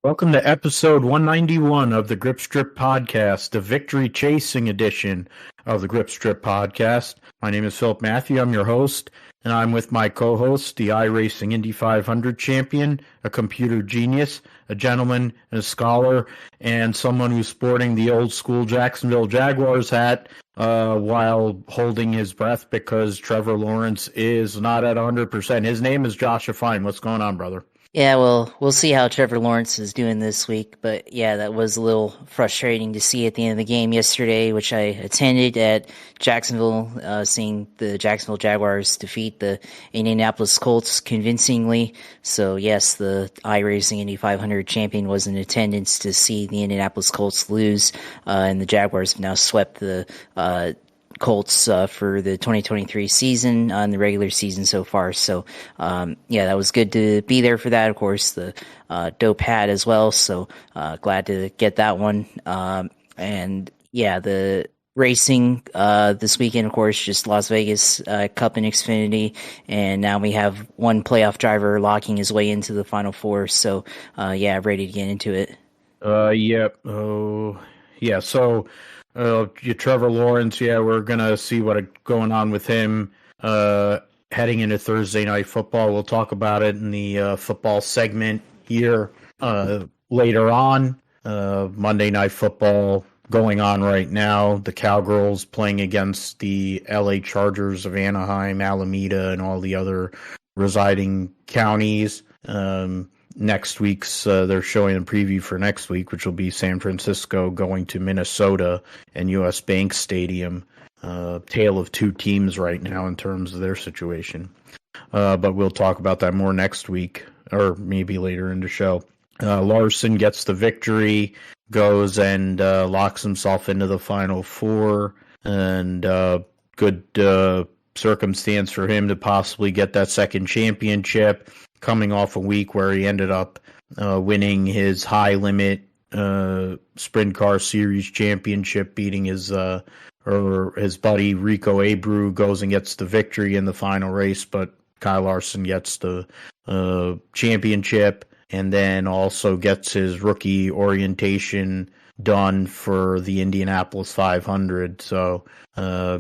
Welcome to episode 191 of the Grip Strip Podcast, the victory chasing edition of the Grip Strip Podcast. My name is Philip Matthew. I'm your host, and I'm with my co-host, the iRacing Indy 500 champion, a computer genius, a gentleman, and a scholar, and someone who's sporting the old school Jacksonville Jaguars hat while holding his breath because Trevor Lawrence is not at 100%. His name is Joshua Fine. What's going on, brother? Yeah, well, we'll see how Trevor Lawrence is doing this week, but yeah, that was a little frustrating to see at the end of the game yesterday, which I attended at Jacksonville, seeing the Jacksonville Jaguars defeat the Indianapolis Colts convincingly. So yes, the iRacing Indy 500 champion was in attendance to see the Indianapolis Colts lose, and the Jaguars have now swept the Colts for the 2023 season on the regular season so far. So, yeah, that was good to be there for that. Of course, the dope hat as well. So, glad to get that one. And yeah, the racing this weekend, of course, just Las Vegas Cup and Xfinity. And now we have one playoff driver locking his way into the Final Four. So, yeah, ready to get into it. Yep. Oh, yeah. So, Trevor Lawrence, yeah, we're going to see what's going on with him heading into Thursday Night Football. We'll talk about it in the football segment here later on. Monday Night Football going on right now. The Cowgirls playing against the LA Chargers of Anaheim, Alameda, and all the other residing counties. Next week's, they're showing a preview for next week, which will be San Francisco going to Minnesota and U.S. Bank Stadium. Tale of two teams right now in terms of their situation. But we'll talk about that more next week, or maybe later in the show. Larson gets the victory, goes and locks himself into the Final Four, and good circumstance for him to possibly get that second championship, coming off a week where he ended up winning his high limit sprint car series championship, beating his buddy Rico Abreu, goes and gets the victory in the final race, but Kyle Larson gets the championship, and then also gets his rookie orientation done for the Indianapolis 500. So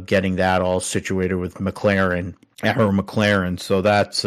getting that all situated with McLaren. So that's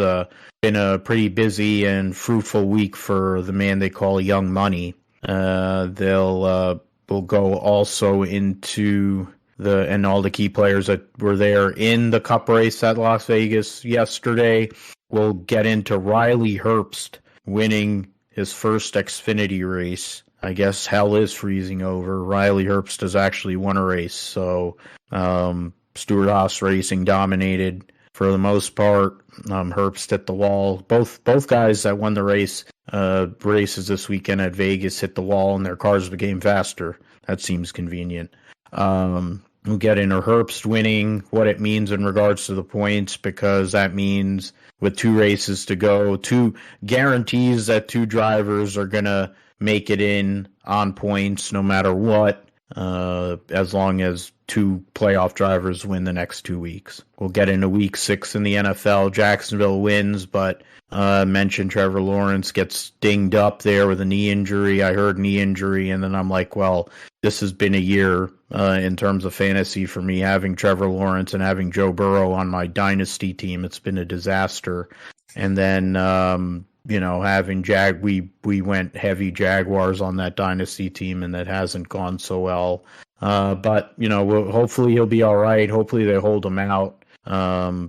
been a pretty busy and fruitful week for the man they call Young Money. Will go also into and all the key players that were there in the Cup race at Las Vegas yesterday. We'll get into Riley Herbst winning his first Xfinity race. I guess hell is freezing over. Riley Herbst has actually won a race, so Stewart-Haas Racing dominated for the most part. Herbst hit the wall. Both guys that won the races this weekend at Vegas hit the wall, and their cars became faster. That seems convenient. We'll get into Herbst winning, what it means in regards to the points, because that means with two races to go, two guarantees that two drivers are going to make it in on points no matter what, as long as two playoff drivers win the next 2 weeks. We'll get into week 6 in the NFL. Jacksonville wins, but mentioned Trevor Lawrence gets dinged up there with a knee injury. I heard knee injury, and then I'm like, well, this has been a year in terms of fantasy for me, having Trevor Lawrence and having Joe Burrow on my dynasty team. It's been a disaster. And then having we went heavy Jaguars on that dynasty team, and that hasn't gone so well. But hopefully he'll be all right. Hopefully they hold him out,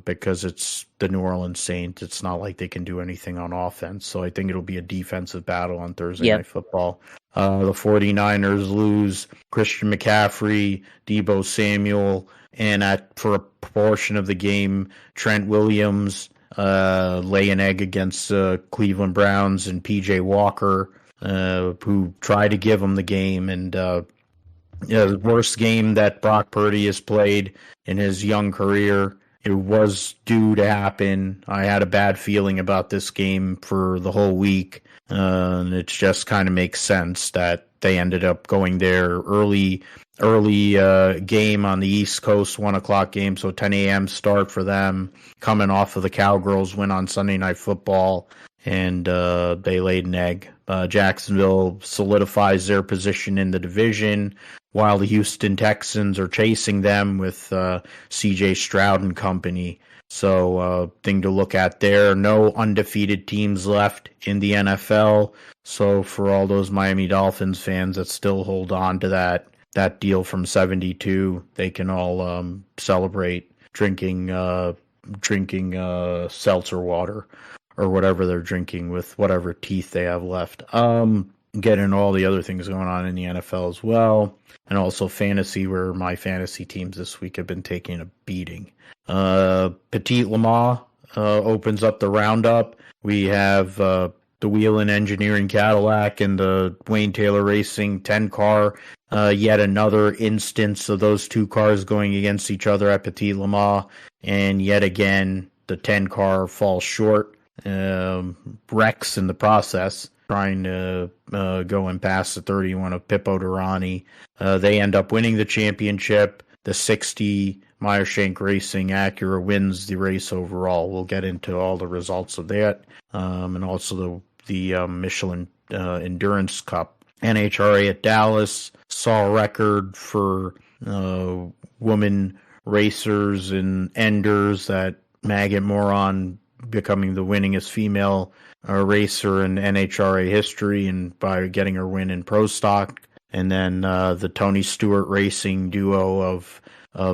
because it's the New Orleans Saints. It's not like they can do anything on offense. So I think it'll be a defensive battle on Thursday Night Football. The 49ers lose Christian McCaffrey, Deebo Samuel, and for a portion of the game, Trent Williams lay an egg against Cleveland Browns and PJ Walker, who tried to give him the game. And the worst game that Brock Purdy has played in his young career. It was due to happen. I had a bad feeling about this game for the whole week. And it just kind of makes sense that they ended up going there early game on the East Coast, 1:00 game, so 10 a.m. start for them, coming off of the Cowgirls win on Sunday Night Football. and they laid an egg. Jacksonville solidifies their position in the division, while the Houston Texans are chasing them with C.J. Stroud and company. So, thing to look at there. No undefeated teams left in the NFL. So, for all those Miami Dolphins fans that still hold on to that deal from '72, they can all celebrate drinking seltzer water or whatever they're drinking with whatever teeth they have left. Get into all the other things going on in the NFL as well, and also fantasy, where my fantasy teams this week have been taking a beating. Petit Le Mans opens up the roundup. We have the Whelen Engineering Cadillac and the Wayne Taylor Racing 10 car. Yet another instance of those two cars going against each other at Petit Le Mans, and yet again the 10 car falls short, wrecks in the process, trying to go and pass the 31 of Pippo Durrani. They end up winning the championship. The 60 Meyershank Racing Acura wins the race overall. We'll get into all the results of that, and also the Michelin Endurance Cup. NHRA at Dallas saw a record for women racers and enders, that Maggot Moron becoming the winningest female racer in NHRA history, and by getting her win in Pro Stock. And then the Tony Stewart Racing duo of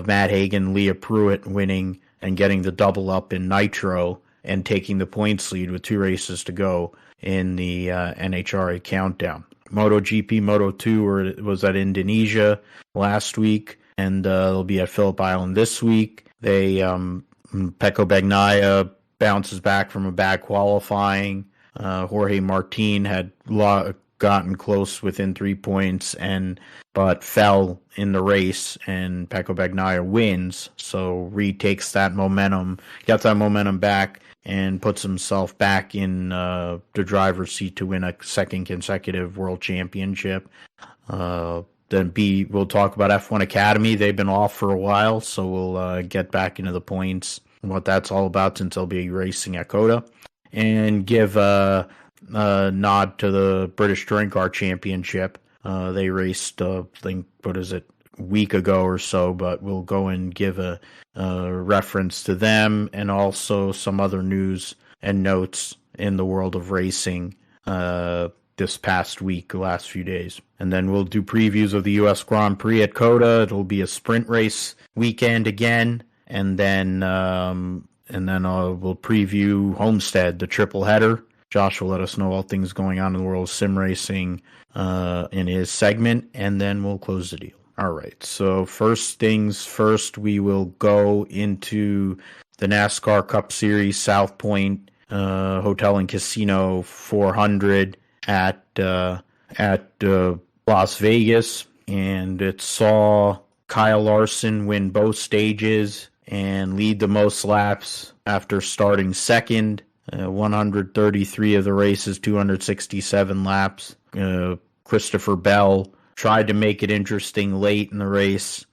Matt Hagan, Leah Pruitt winning and getting the double up in Nitro and taking the points lead with 2 races to go in the NHRA countdown. MotoGP Moto2 was at Indonesia last week, and they'll be at Phillip Island this week. Pecco Bagnaia bounces back from a bad qualifying. Jorge Martin had gotten close within 3 points, but fell in the race, and Pecco Bagnaia wins. So retakes that momentum, gets that momentum back, and puts himself back in the driver's seat to win a second consecutive world championship. Then we'll talk about F1 Academy. They've been off for a while, so we'll get back into the points and what that's all about, since they'll be racing at COTA. And give a nod to the British Touring Car Championship. They raced, a week ago or so, but we'll go and give a reference to them, and also some other news and notes in the world of racing this past week, the last few days. And then we'll do previews of the U.S. Grand Prix at COTA. It'll be a sprint race weekend again, and then we'll preview Homestead, the triple header. Josh will let us know all things going on in the world of sim racing in his segment, and then we'll close the deal. All right, so first things first, we will go into the NASCAR Cup Series South Point Hotel and Casino 400 at Las Vegas, and it saw Kyle Larson win both stages and lead the most laps after starting second. 133 of the races, 267 laps. Christopher Bell tried to make it interesting late in the race,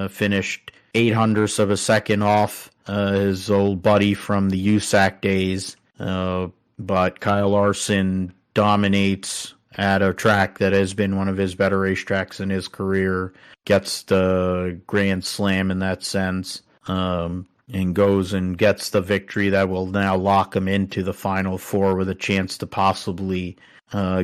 finished 800ths of a second off his old buddy from the USAC days, but Kyle Larson dominates at a track that has been one of his better racetracks in his career, gets the Grand Slam in that sense, and goes and gets the victory that will now lock him into the Final Four with a chance to possibly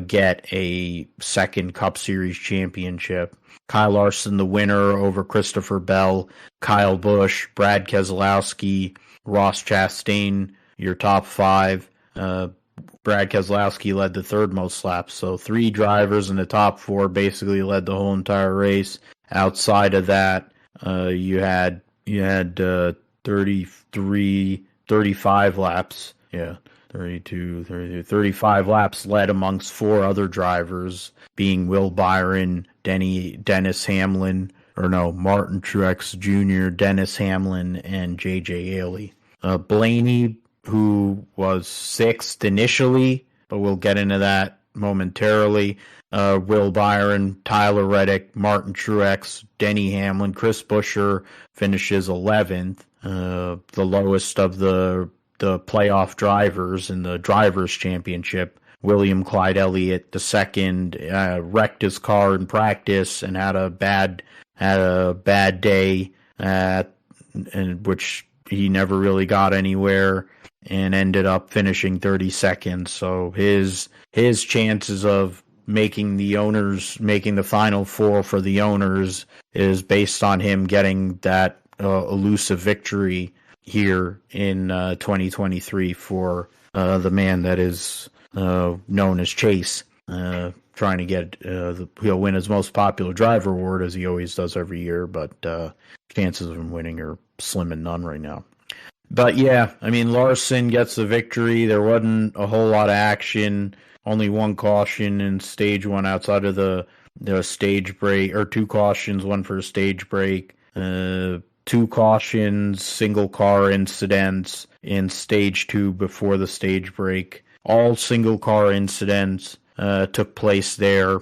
get a second Cup Series championship. Kyle Larson, the winner over Christopher Bell, Kyle Busch, Brad Keselowski, Ross Chastain, your top 5. Brad Keselowski led the third most laps, so 3 drivers in the top 4 basically led the whole entire race. Outside of that, you had 35 laps. Yeah, 35 laps led amongst 4 other drivers, being Will Byron, Martin Truex Jr., Dennis Hamlin, and J.J. Ailey. Blaney, who was 6th initially, but we'll get into that momentarily. Will Byron, Tyler Reddick, Martin Truex, Denny Hamlin, Chris Buescher finishes 11th. The lowest of the the playoff drivers in the drivers' championship. William Clyde Elliott II wrecked his car in practice and had a bad day, in which he never really got anywhere and ended up finishing 32nd. So his chances of making the Final Four for the owners is based on him getting that elusive victory here in 2023 for the man that is known as Chase, trying to get he'll win his most popular driver award as he always does every year, but chances of him winning are slim and none right now. But yeah, I mean, Larson gets the victory. There wasn't a whole lot of action. Only one caution in stage one outside of the stage break, or two cautions, one for a stage break. Two cautions, single car incidents in stage two before the stage break. All single car incidents took place there.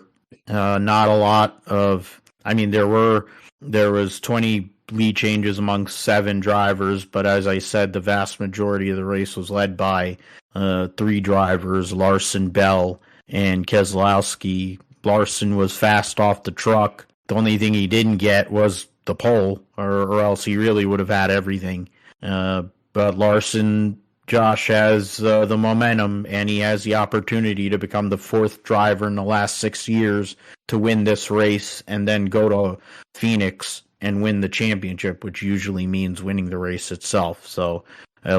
Not a lot of, I mean, there was 20 lead changes among 7 drivers, but as I said, the vast majority of the race was led by 3 drivers, Larson, Bell, and Keselowski. Larson was fast off the truck. The only thing he didn't get was the pole, or else he really would have had everything. But Larson, Josh, has the momentum, and he has the opportunity to become the 4th driver in the last 6 years to win this race and then go to Phoenix and win the championship, which usually means winning the race itself. So 3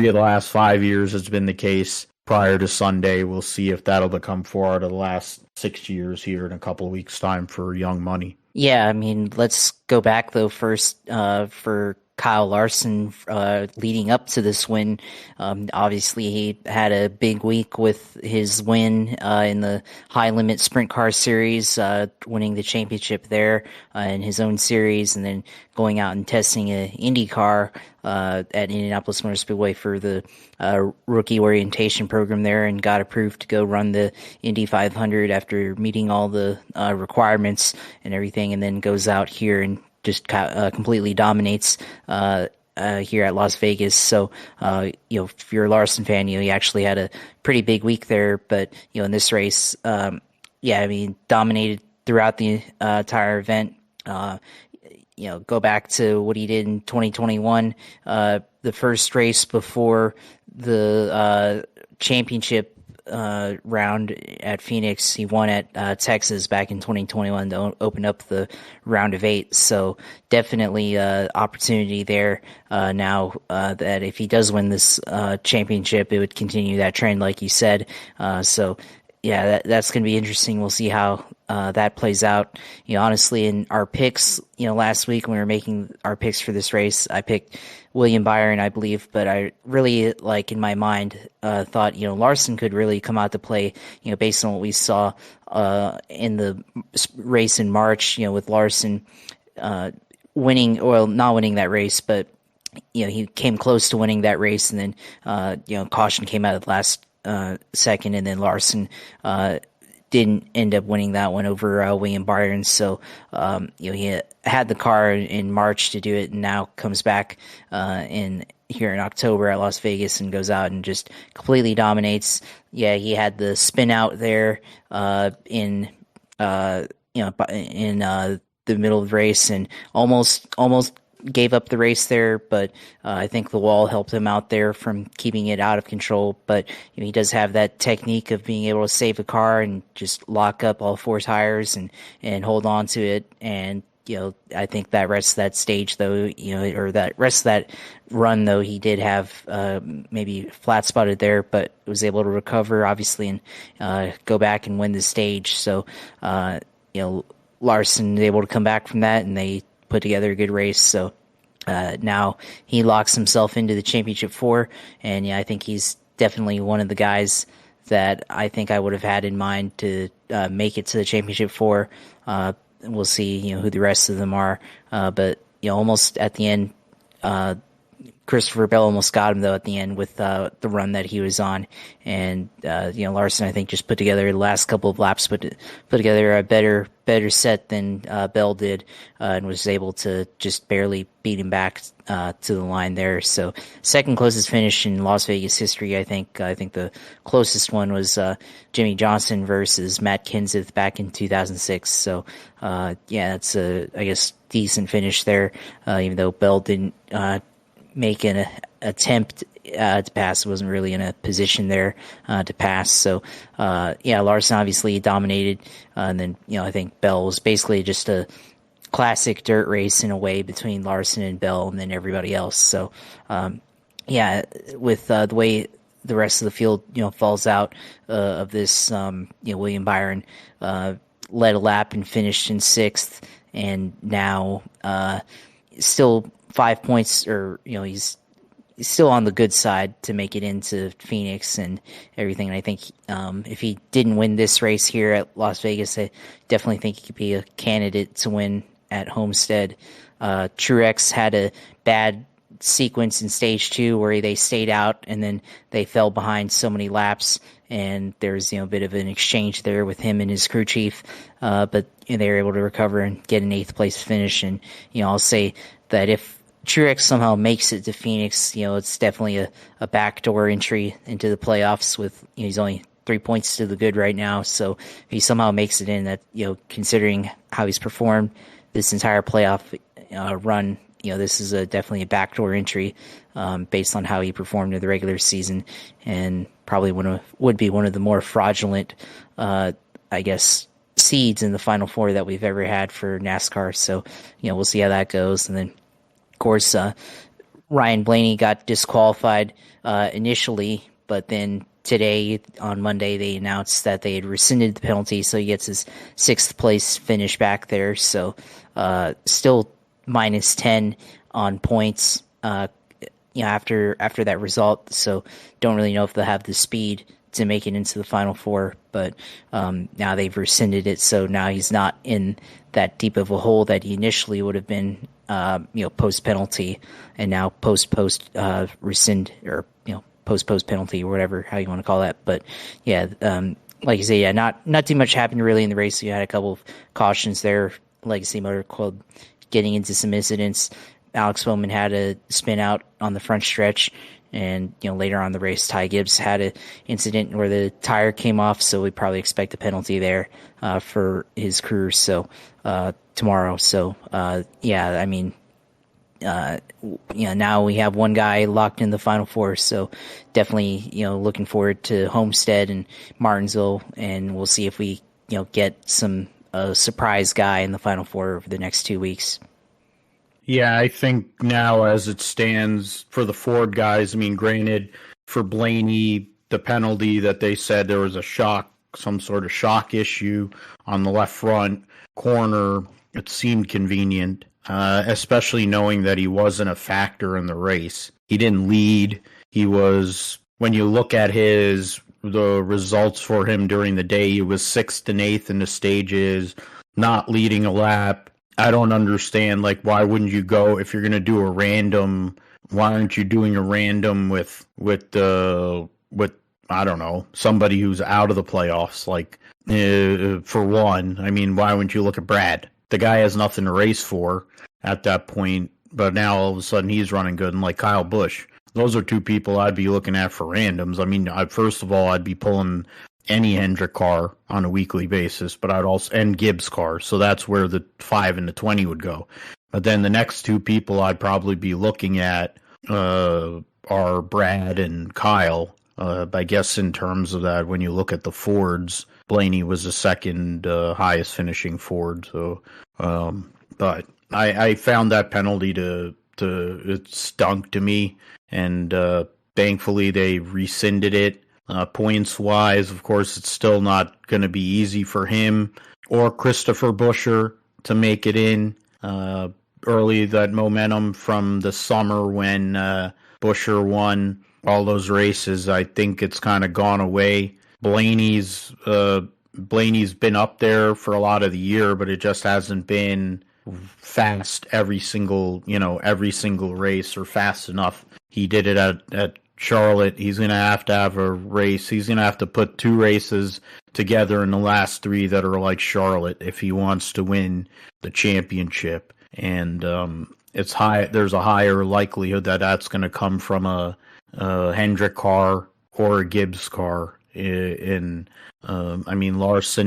of the last 5 years has been the case. Prior to Sunday, we'll see if that'll become 4 out of the last 6 years here in a couple of weeks' time for young money. Yeah, I mean, let's go back, though, first for Kyle Larson leading up to this win. Obviously, he had a big week with his win in the high-limit sprint car series, winning the championship there in his own series, and then going out and testing an Indy car at Indianapolis Motor Speedway for the rookie orientation program there, and got approved to go run the Indy 500 after meeting all the requirements and everything, and then goes out here and just completely dominates here at Las Vegas. So, if you're a Larson fan, he actually had a pretty big week there. But, in this race, dominated throughout the entire event. Go back to what he did in 2021, the first race before the championship round at Phoenix. He won at Texas back in 2021 to open up the round of 8. So definitely opportunity there now that if he does win this championship, it would continue that trend, like you said. So yeah, that's going to be interesting. We'll see how that plays out. Honestly, in our picks, last week when we were making our picks for this race, I picked William Byron, I believe, but I really, in my mind, thought, Larson could really come out to play, based on what we saw in the race in March, with Larson winning, or not winning that race, but, he came close to winning that race, and then, caution came out at the last second, and then Larson didn't end up winning that one over William Byron. So, he had the car in March to do it, and now comes back here in October at Las Vegas and goes out and just completely dominates. Yeah, he had the spin out there in the middle of the race, and almost gave up the race there, but I think the wall helped him out there from keeping it out of control. But he does have that technique of being able to save a car and just lock up all 4 tires and hold on to it. And I think that rest of that stage, though, or that rest of that run, though, he did have maybe flat spotted there, but was able to recover, obviously, and go back and win the stage. So Larson was able to come back from that, and they put together a good race. So now he locks himself into the championship 4, and I think he's definitely one of the guys that I think I would have had in mind to make it to the championship 4. We'll see, who the rest of them are, but almost at the end, Christopher Bell almost got him, though, at the end with the run that he was on. And Larson, I think, just put together the last couple of laps, put together a better better set than Bell did, and was able to just barely beat him back to the line there. So second closest finish in Las Vegas history, I think. I think the closest one was Jimmy Johnson versus Matt Kenseth back in 2006. So that's a, I guess, decent finish there, even though Bell didn't make an attempt to pass. Wasn't really in a position there to pass. So Larson obviously dominated, and then I think Bell was basically just a classic dirt race in a way between Larson and Bell, and then everybody else. So with the way the rest of the field falls out of this, William Byron led a lap and finished in sixth, and now still 5 points, or he's still on the good side to make it into Phoenix and everything. And I think if he didn't win this race here at Las Vegas, I definitely think he could be a candidate to win at Homestead. Truex had a bad sequence in stage 2 where they stayed out and then they fell behind so many laps, and there's a bit of an exchange there with him and his crew chief, but they were able to recover and get an 8th place finish. And I'll say that if Truex somehow makes it to Phoenix, it's definitely a backdoor entry into the playoffs. With he's only 3 points to the good right now, so if he somehow makes it in, that considering how he's performed this entire playoff run, this is definitely a backdoor entry based on how he performed in the regular season, and probably would be one of the more fraudulent, I guess, seeds in the Final Four that we've ever had for NASCAR. So we'll see how that goes. And then, of course, Ryan Blaney got disqualified initially, but then today, on Monday, they announced that they had rescinded the penalty, so he gets his 6th place finish back there. So still minus 10 on points after that result. So don't really know if they'll have the speed to make it into the Final Four, but now they've rescinded it, so now he's not in that deep of a hole that he initially would have been post penalty, and now post rescind, or post penalty, or whatever, how you want to call that. But like you say, not too much happened really in the race. You had a couple of cautions there. Legacy Motor Club getting into some incidents. Alex Bowman had a spin out on the front stretch, and later on in the race, Ty Gibbs had an incident where the tire came off, so we probably expect a penalty there for his crew. So tomorrow. So now we have one guy locked in the Final Four. So definitely looking forward to Homestead and Martinsville, and we'll see if we get some surprise guy in the Final Four over the next 2 weeks. Yeah, I think now as it stands for the Ford guys, granted, for Blaney, the penalty that they said there was some sort of shock issue on the left front corner, it seemed convenient, especially knowing that he wasn't a factor in the race. He didn't lead. He was, when you look at the results for him during the day, he was 6th and 8th in the stages, not leading a lap. I don't understand, why wouldn't you go, if you're going to do a random, why aren't you doing a random with I don't know, somebody who's out of the playoffs, for one. Why wouldn't you look at Brad? The guy has nothing to race for at that point, but now all of a sudden he's running good, and Kyle Busch. Those are 2 people I'd be looking at for randoms. First of all, I'd be pulling any Hendrick car on a weekly basis, but I'd also, and Gibbs car. So that's where the 5 and the 20 would go. But then the next 2 people I'd probably be looking at are Brad and Kyle. I guess in terms of that, when you look at the Fords, Blaney was the second highest finishing Ford. So, but I found that penalty it stunk to me, and thankfully they rescinded it. Points wise, of course, it's still not going to be easy for him or Christopher Buescher to make it in. Early, that momentum from the summer when Buescher won all those races, I think it's kind of gone away. Blaney's been up there for a lot of the year, but it just hasn't been fast every single race, or fast enough. He did it at Charlotte. He's going to have a race. He's going to have to put 2 races together in the last 3 that are like Charlotte if he wants to win the championship. And it's high. There's a higher likelihood that that's going to come from a Hendrick car or a Gibbs car. Larson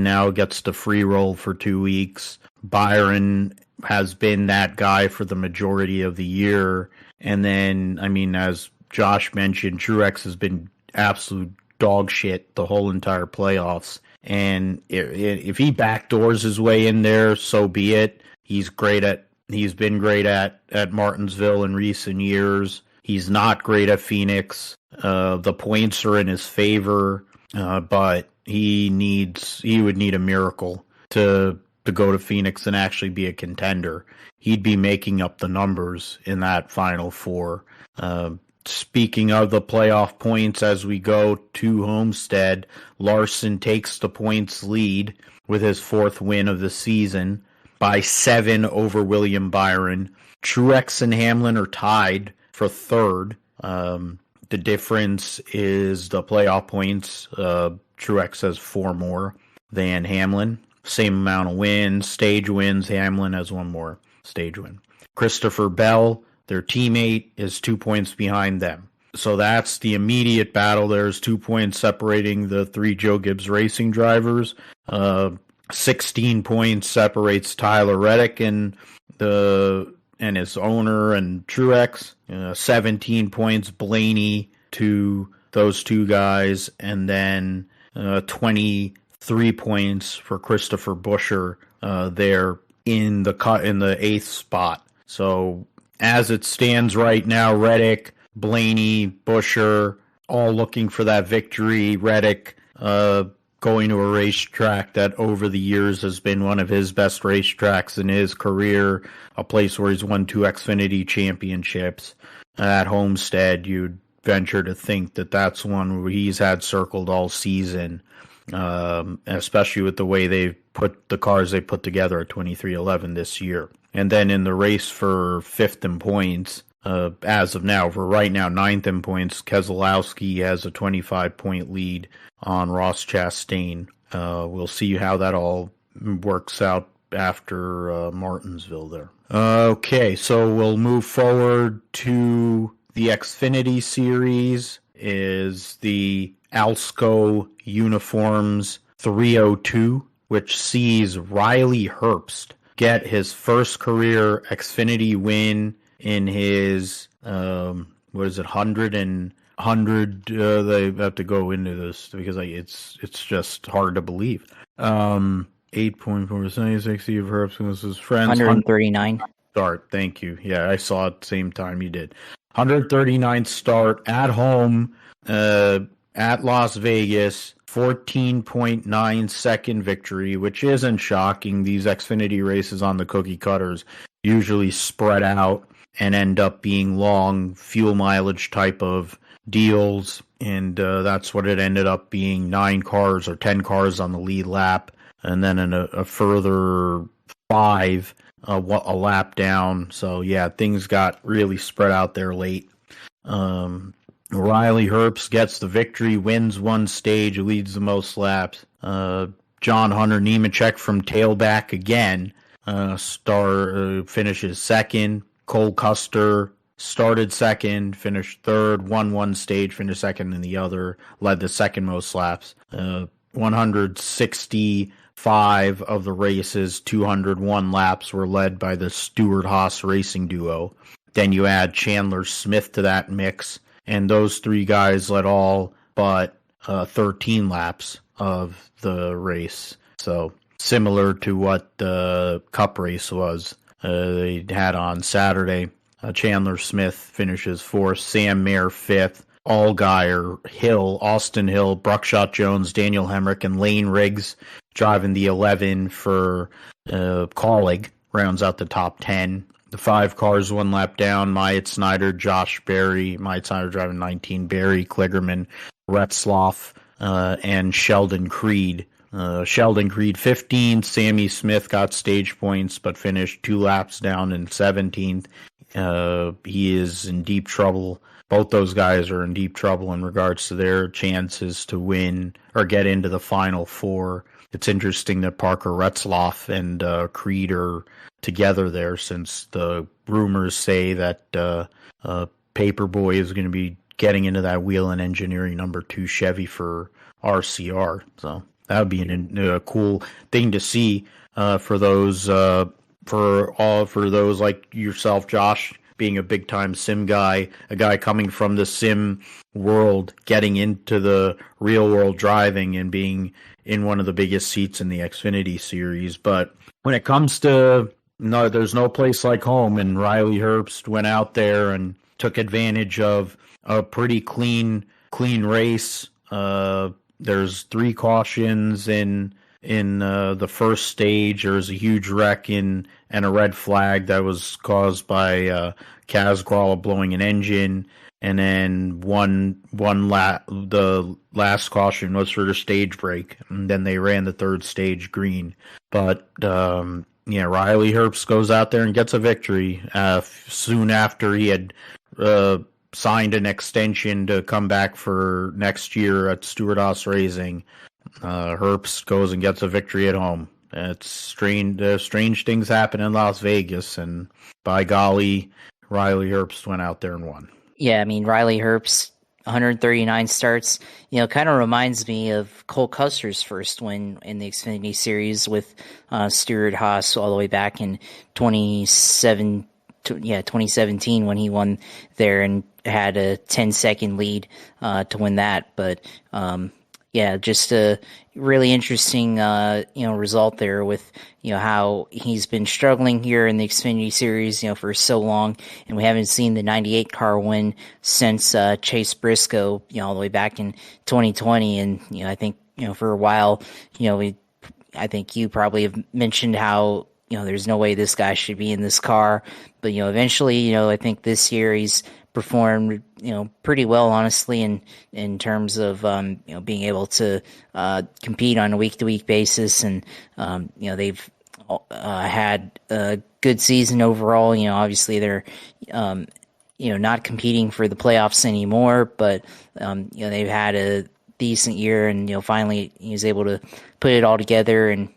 now gets the free roll for 2 weeks. Byron has been that guy for the majority of the year. And then, as Josh mentioned, Truex has been absolute dog shit the whole entire playoffs. And if he backdoors his way in there, so be it. He's been great at Martinsville in recent years. He's not great at Phoenix. The points are in his favor, but he would need a miracle to go to Phoenix and actually be a contender. He'd be making up the numbers in that Final Four. Speaking of the playoff points, as we go to Homestead, Larson takes the points lead with his 4th win of the season by 7 over William Byron. Truex and Hamlin are tied for 3rd. The difference is the playoff points. Truex has 4 more than Hamlin. Same amount of wins, stage wins. Hamlin has 1 more stage win. Christopher Bell, their teammate, is 2 points behind them. So that's the immediate battle. There's 2 points separating the 3 Joe Gibbs Racing drivers. 16 points separates Tyler Reddick and his owner and Truex. 17 points Blaney to those 2 guys, and then 23 points for Christopher Buescher there in the 8th spot. So as it stands right now, Reddick, Blaney, Buescher, all looking for that victory. Reddick going to a racetrack that over the years has been one of his best racetracks in his career, a place where he's won 2 Xfinity championships. At Homestead, you'd venture to think that that's one where he's had circled all season, especially with the way they've put the cars they put together at 2311 this year. And then in the race for 5th in points, as of now, for right now, 9th in points, Keselowski has a 25-point lead on Ross Chastain. We'll see how that all works out after Martinsville there. Okay, so we'll move forward to the Xfinity Series. Is the Alsco Uniforms 302, which sees Riley Herbst get his first career Xfinity win in his, 100 they have to go into this because it's just hard to believe. 8.4 60 of Herbst was his friends. 139 start. Thank you. Yeah, I saw it at the same time you did. 139 start at home at Las Vegas. 14.9 second victory, which isn't shocking. These Xfinity races on the cookie cutters usually spread out and end up being long fuel mileage type of deals, and that's what it ended up being. 9 cars or 10 cars on the lead lap, and then a further 5 a lap down. So yeah, things got really spread out there late. Riley Herbst gets the victory, wins 1 stage, leads the most laps. John Hunter Nemechek from tailback again finishes 2nd. Cole Custer started 2nd, finished 3rd, won 1 stage, finished 2nd in the other, led the 2nd most laps. 165 of the races, 201 laps were led by the Stewart-Haas racing duo. Then you add Chandler Smith to that mix, and those 3 guys led all but 13 laps of the race. So similar to what the Cup race was they had on Saturday. Chandler Smith finishes 4th, Sam Mayer 5th, Allgaier, Hill, Austin Hill, Bruckshot Jones, Daniel Hemrick, and Lane Riggs driving the 11 for Colleague rounds out the top 10. The 5 cars 1 lap down, Myatt Snyder, Josh Berry, Myatt Snyder driving 19, Barry Kligerman, Retzloff, and Sheldon Creed. Sheldon Creed 15, Sammy Smith got stage points but finished 2 laps down in 17th. He is in deep trouble both those guys are in deep trouble in regards to their chances to win or get into the Final Four. It's interesting that Parker Retzlaff and Creed are together there, since the rumors say that Paperboy is going to be getting into that wheel and engineering number 2 Chevy for RCR. So that would be a cool thing to see for those like yourself, Josh, being a big time sim guy, a guy coming from the sim world, getting into the real world driving and being in one of the biggest seats in the Xfinity series. But when it comes to there's no place like home, and Riley Herbst went out there and took advantage of a pretty clean race. There's 3 cautions in the first stage. There's a huge wreck and a red flag that was caused by Kaz Grala blowing an engine, and then the last caution was for the stage break, and then they ran the third stage green. But Riley Herbst goes out there and gets a victory soon after he had signed an extension to come back for next year at Stewart-Haas Racing. Herbst goes and gets a victory at home. It's strange. Strange things happen in Las Vegas, and by golly, Riley Herbst went out there and won. Yeah, I mean, Riley Herbst, 139 starts, kind of reminds me of Cole Custer's first win in the Xfinity Series with Stewart-Haas all the way back in 2017 when he won there and had a 10-second lead to win that. But just a really interesting result there with how he's been struggling here in the Xfinity Series for so long, and we haven't seen the 98 car win since Chase Briscoe all the way back in 2020. And I think for a while I think you probably have mentioned how there's no way this guy should be in this car, but eventually I think this year he's performed pretty well, honestly, in terms of being able to compete on a week-to-week basis, and they've had a good season overall. Obviously they're not competing for the playoffs anymore, but they've had a decent year, and finally he was able to put it all together and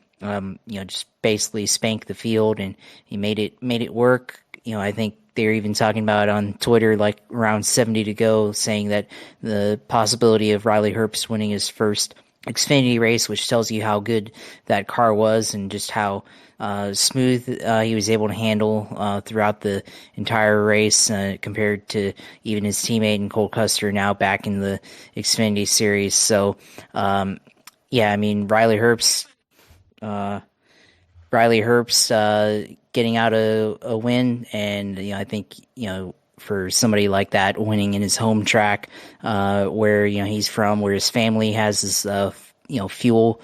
just basically spank the field, and he made it work. I think they're even talking about on Twitter, like around 70 to go, saying that the possibility of Riley Herbst winning his first Xfinity race, which tells you how good that car was and just how smooth he was able to handle throughout the entire race compared to even his teammate in Cole Custer, now back in the Xfinity Series. So, I mean, Riley Herbst getting out a win, and I think for somebody like that, winning in his home track, where he's from, where his family has this fuel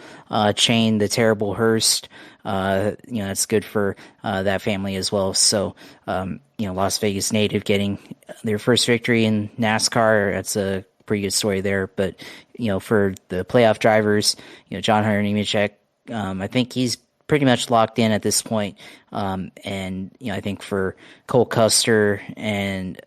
chain, the Terrible Hearst. That's good for that family as well. So Las Vegas native getting their first victory in NASCAR, that's a pretty good story there. But for the playoff drivers, John Hunter Nemechek, I think he's pretty much locked in at this point. And I think for Cole Custer and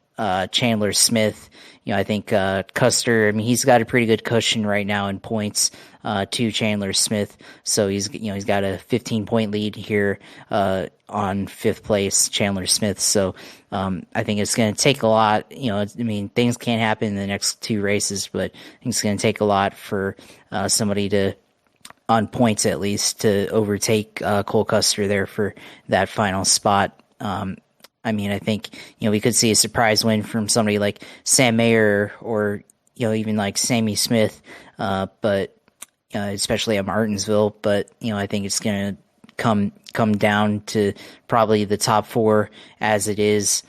Chandler Smith, I think Custer, I mean, he's got a pretty good cushion right now in points to Chandler Smith. So he's got a 15-point lead here on 5th place, Chandler Smith. So I think it's going to take a lot. I mean, things can't happen in the next 2 races, but I think it's going to take a lot for somebody to, on points at least, to overtake Cole Custer there for that final spot. I mean, I think, we could see a surprise win from somebody like Sam Mayer or, even like Sammy Smith, but especially at Martinsville. But, I think it's going to come down to probably the top 4 as it is,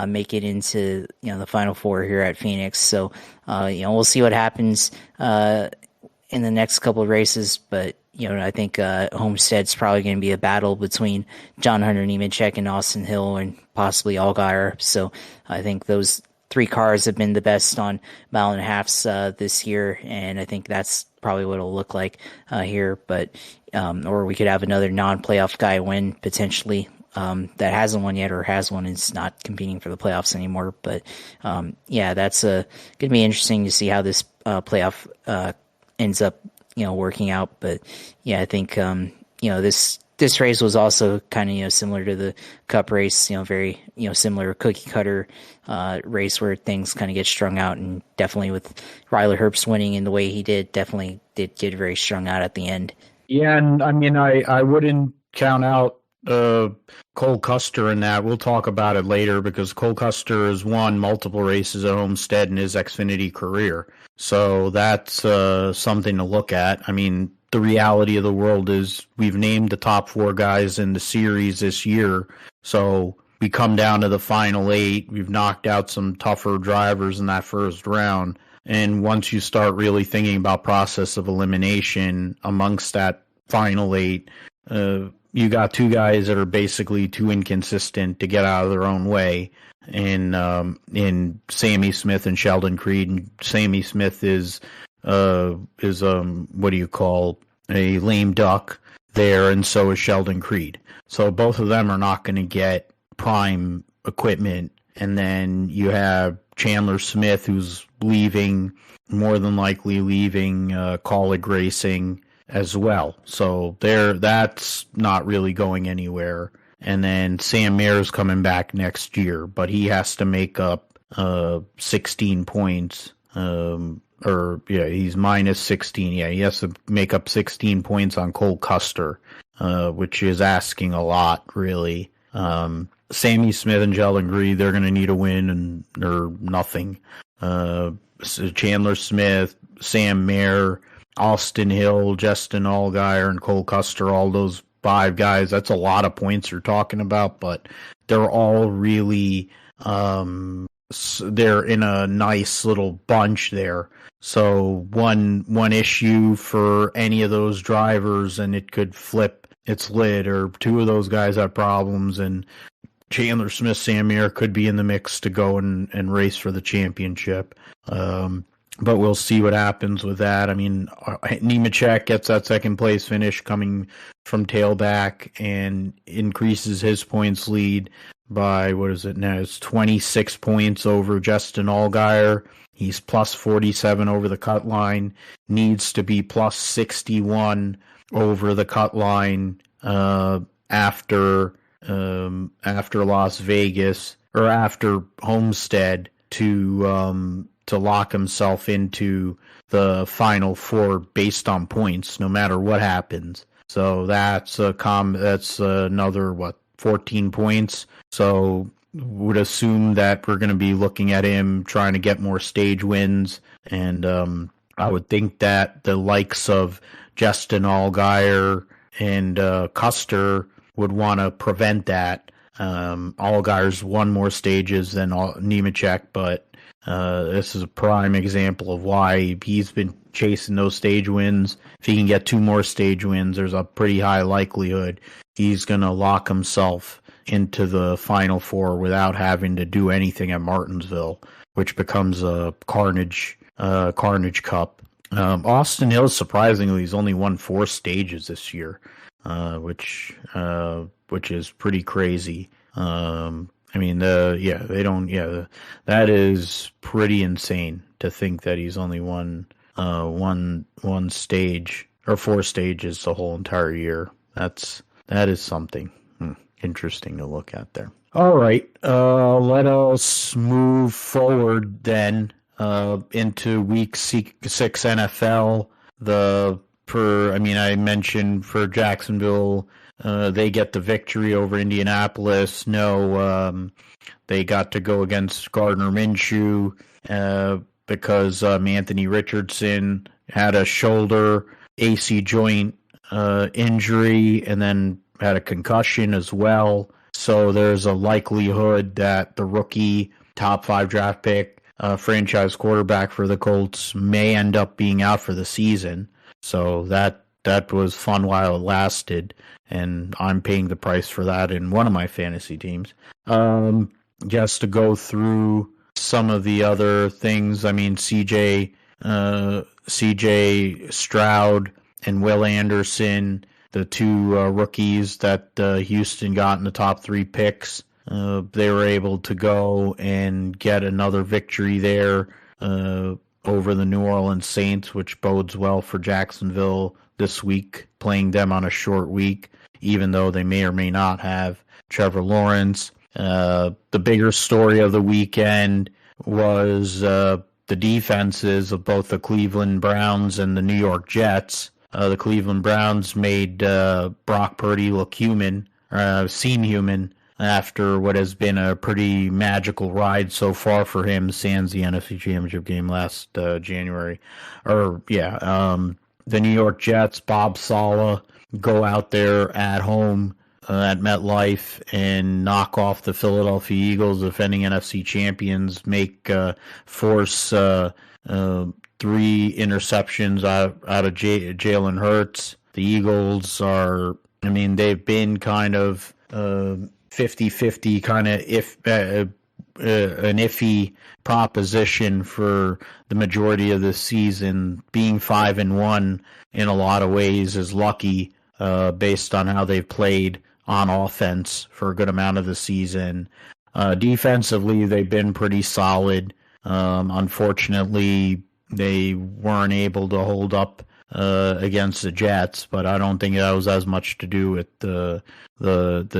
make it into, the final 4 here at Phoenix. So, we'll see what happens in the next couple of races, but I think Homestead's probably going to be a battle between John Hunter Nemechek and Austin Hill and possibly Allgaier. So I think those 3 cars have been the best on mile and a halfs this year, and I think that's probably what it'll look like here. But or we could have another non-playoff guy win potentially that hasn't won yet or has one is not competing for the playoffs anymore. But that's going to be interesting to see how this playoff ends up, working out. But yeah, I think this race was also kind of similar to the Cup race, very similar cookie cutter race where things kind of get strung out, and definitely with Riley Herbst winning in the way he did, definitely did get very strung out at the end. Yeah, and I mean, I wouldn't count out Cole Custer in that. We'll talk about it later because Cole Custer has won multiple races at Homestead in his Xfinity career. So that's something to look at. I mean, the reality of the world is we've named the top 4 guys in the series this year. So we come down to the final 8. We've knocked out some tougher drivers in that first round. And once you start really thinking about process of elimination amongst that final 8, you got 2 guys that are basically too inconsistent to get out of their own way. In Sammy Smith and Sheldon Creed. And Sammy Smith is what do you call a lame duck there, and so is Sheldon Creed. So both of them are not going to get prime equipment. And then you have Chandler Smith, who's more than likely leaving Colleague Racing as well. So that's not really going anywhere. And then Sam Mayer's coming back next year, but he has to make up 16 points. He's minus 16. Yeah, he has to make up 16 points on Cole Custer, which is asking a lot, really. Sammy Smith and Sheldon Creed, they're going to need a win or nothing. Chandler Smith, Sam Mayer, Austin Hill, Justin Allgaier, and Cole Custer, all those 5 guys, that's a lot of points you're talking about, but they're all really they're in a nice little bunch there. So one issue for any of those drivers and it could flip its lid, or 2 of those guys have problems and Chandler Smith, Sam Mayer could be in the mix to go and race for the championship. But we'll see what happens with that. I mean, Nemechek gets that second place finish coming from tailback and increases his points lead by, what is it now? It's 26 points over Justin Allgaier. He's plus 47 over the cut line. Needs to be plus 61 over the cut line after Las Vegas, or after Homestead, to lock himself into the final 4 based on points, no matter what happens. So that's another 14 points. So would assume that we're going to be looking at him trying to get more stage wins, and I would think that the likes of Justin Allgaier and Custer would want to prevent that. Allgaier's won more stages than Nemechek, but this is a prime example of why he's been chasing those stage wins. If he can get 2 more stage wins, there's a pretty high likelihood he's going to lock himself into the Final 4 without having to do anything at Martinsville, which becomes a Carnage Cup. Austin Hill, surprisingly, he's only won 4 stages this year, which is pretty crazy. I mean, that is pretty insane to think that he's only won one stage or 4 stages the whole entire year. That is something interesting to look at there. All right, let us move forward then into Week 6 NFL. I mentioned for Jacksonville, they get the victory over Indianapolis. They got to go against Gardner Minshew because Anthony Richardson had a shoulder AC joint injury and then had a concussion as well. So there's a likelihood that the rookie top 5 draft pick, franchise quarterback for the Colts, may end up being out for the season. So that was fun while it lasted, and I'm paying the price for that in one of my fantasy teams. Just to go through some of the other things, I mean, CJ Stroud and Will Anderson the two rookies that Houston got in the top 3 picks. They were able to go and get another victory there over the New Orleans Saints, which bodes well for Jacksonville this week, playing them on a short week, even though they may or may not have Trevor Lawrence. The bigger story of the weekend was the defenses of both the Cleveland Browns and the New York Jets. The Cleveland Browns made Brock Purdy look seem human, after what has been a pretty magical ride so far for him sans the NFC Championship game last January. The New York Jets, Bob Saleh, go out there at home at MetLife and knock off the Philadelphia Eagles, defending NFC champions, force 3 interceptions out of Jalen Hurts. The Eagles they've been kind of 50-50, kind of an iffy proposition for the majority of the season. Being 5-1 in a lot of ways is lucky, based on how they've played on offense for a good amount of the season. Defensively, they've been pretty solid. Unfortunately, they weren't able to hold up against the Jets, but I don't think that was as much to do with the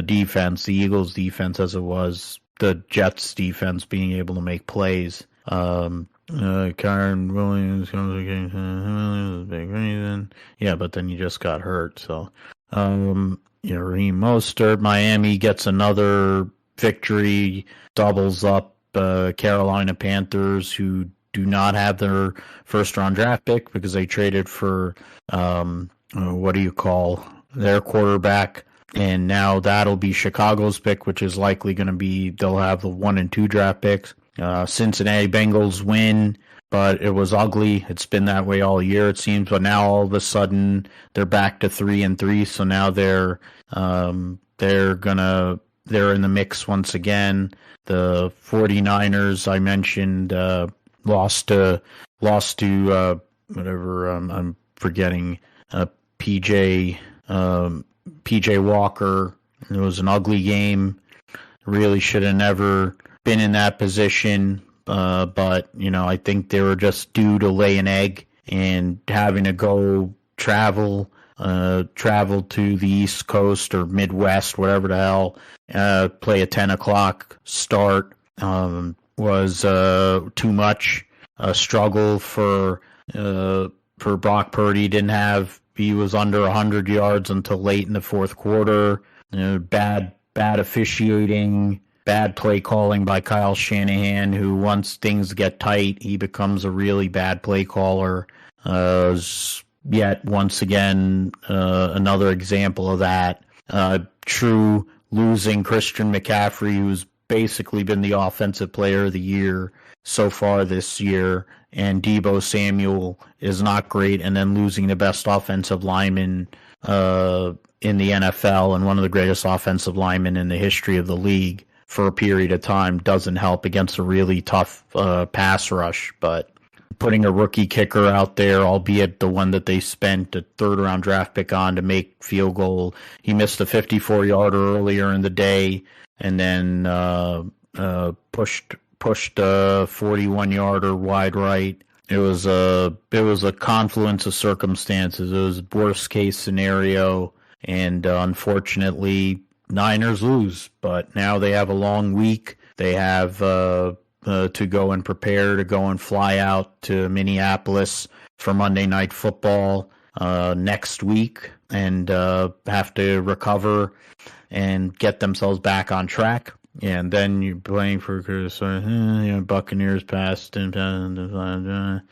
defense, the Eagles' defense, as it was the Jets' defense being able to make plays. Kyron Williams comes against big reason. Yeah, but then he just got hurt. So, Raheem Mostert, Miami gets another victory, doubles up Carolina Panthers, who do not have their first-round draft pick because they traded for their quarterback, and now that'll be Chicago's pick, which is likely going to be, they'll have the 1 and 2 draft picks. Cincinnati Bengals win, but it was ugly. It's been that way all year, it seems, but now all of a sudden they're back to 3-3, so now they're in the mix once again. The 49ers, I mentioned, lost to whatever, I'm forgetting, PJ Walker. It was an ugly game. Really should have never been in that position, but I think they were just due to lay an egg, and having to go travel to the East Coast or Midwest, whatever the hell, play a 10 o'clock start, was too much. A struggle for Brock Purdy. He was under 100 yards until late in the fourth quarter. Bad officiating, bad play calling by Kyle Shanahan, who, once things get tight, he becomes a really bad play caller. Yet once again, another example of that. True losing Christian McCaffrey, who's basically been the offensive player of the year so far this year, and Deebo Samuel is not great, and then losing the best offensive lineman in the NFL and one of the greatest offensive linemen in the history of the league for a period of time doesn't help against a really tough pass rush. But putting a rookie kicker out there, albeit the one that they spent a third-round draft pick on to make field goal, he missed a 54-yarder earlier in the day, and then pushed a 41-yarder wide right. It was a confluence of circumstances. It was a worst-case scenario, and unfortunately, Niners lose. But now they have a long week. They have to go and prepare to go and fly out to Minneapolis for Monday Night Football next week, and have to recover and get themselves back on track. And then you're playing for Buccaneers past New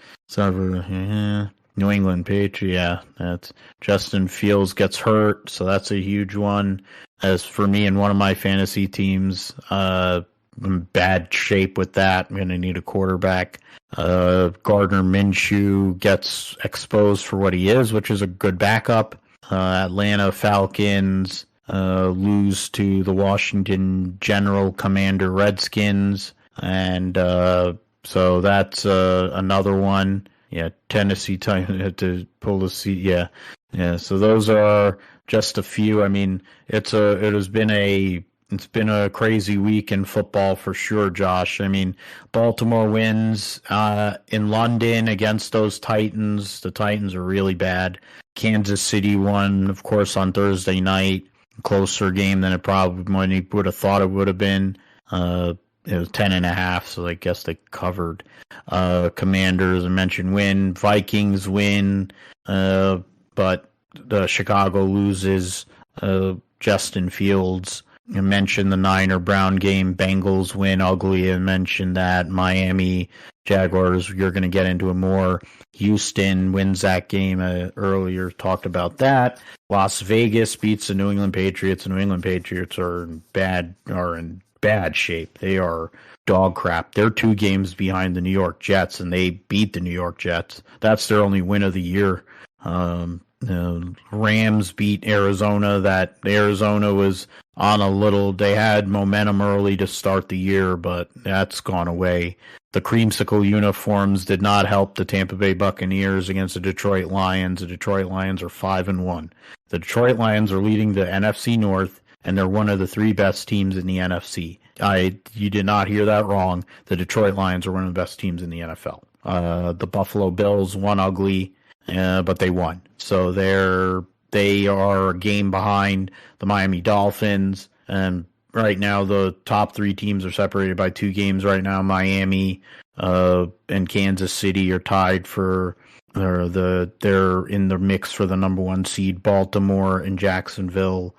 England Patriots. Yeah, that's Justin Fields gets hurt, so that's a huge one. As for me and one of my fantasy teams, I'm in bad shape with that. I'm going to need a quarterback. Gardner Minshew gets exposed for what he is, which is a good backup. Atlanta Falcons lose to the Washington General Commander Redskins, and so that's another one. Yeah, Tennessee had to pull the seat. Yeah. So those are just a few. I mean, it's been a crazy week in football for sure, Josh. I mean, Baltimore wins in London against those Titans. The Titans are really bad. Kansas City won, of course, on Thursday night. Closer game than it probably would have thought it would have been. It was 10.5, so I guess they covered. Commanders, I mentioned, win. Vikings win, but the Chicago loses. Justin Fields. I mentioned the Niner-Brown game. Bengals win ugly. I mentioned that. Miami, Jaguars, you're going to get into it more. Houston wins that game earlier. Talked about that. Las Vegas beats the New England Patriots. The New England Patriots are in bad shape. They are dog crap. They're 2 games behind the New York Jets, and they beat the New York Jets. That's their only win of the year. Rams beat Arizona. That Arizona was on they had momentum early to start the year, but that's gone away. The creamsicle uniforms did not help the Tampa Bay Buccaneers against the Detroit Lions. The Detroit Lions are 5-1. The Detroit Lions are leading the NFC North, and they're one of the 3 best teams in the NFC. You did not hear that wrong. The Detroit Lions are one of the best teams in the NFL. The Buffalo Bills won ugly, but they won. So they are a game behind the Miami Dolphins. And right now, the top 3 teams are separated by 2 games right now. Miami and Kansas City are tied they're in the mix for the number 1 seed. Baltimore and Jacksonville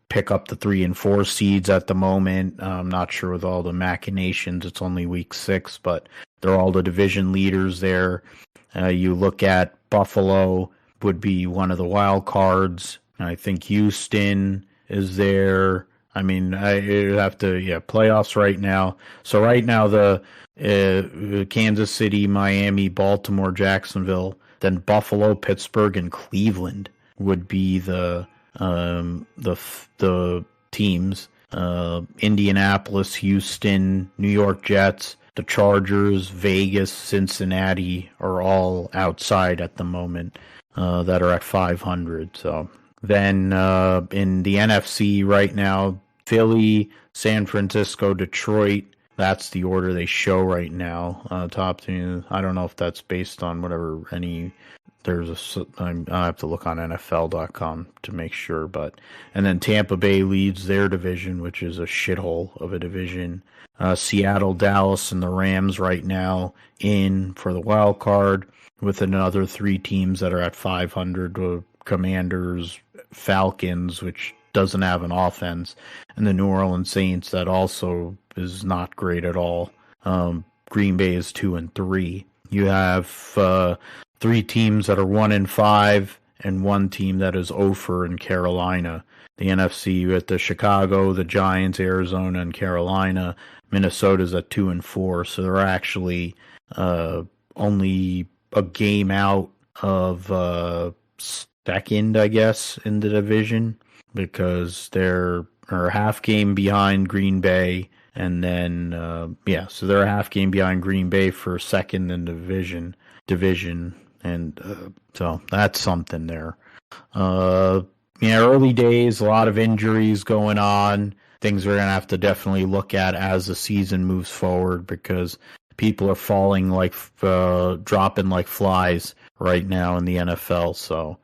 pick up the 3 and 4 seeds at the moment. I'm not sure with all the machinations. It's only week 6, but they're all the division leaders there. You look at Buffalo would be one of the wild cards. I think Houston is there. I mean, playoffs right now. So right now the Kansas City, Miami, Baltimore, Jacksonville, then Buffalo, Pittsburgh, and Cleveland would be the teams. Indianapolis, Houston, New York Jets, the Chargers, Vegas, Cincinnati are all outside at the moment that are at 500. So then in the NFC right now, Philly, San Francisco, Detroit. That's the order they show right now. Top 2. I don't know if that's based on whatever I have to look on NFL.com to make sure, and then Tampa Bay leads their division, which is a shithole of a division. Seattle, Dallas, and the Rams right now in for the wild card, with another 3 teams that are at 500. Commanders, Falcons, which doesn't have an offense, and the New Orleans Saints, that also is not great at all. Green Bay is 2-3. You have 3 teams that are 1-5, and 1 team that is 0 in Carolina. The NFC with the Chicago, the Giants, Arizona, and Carolina. Minnesota's at 2-4, so they're actually only a game out of second, I guess, in the division, because they're a half game behind Green Bay, and then so they're a half game behind Green Bay for second in the division, and so that's something there. Early days, a lot of injuries going on. Things we're going to have to definitely look at as the season moves forward, because people are falling dropping like flies right now in the NFL. So,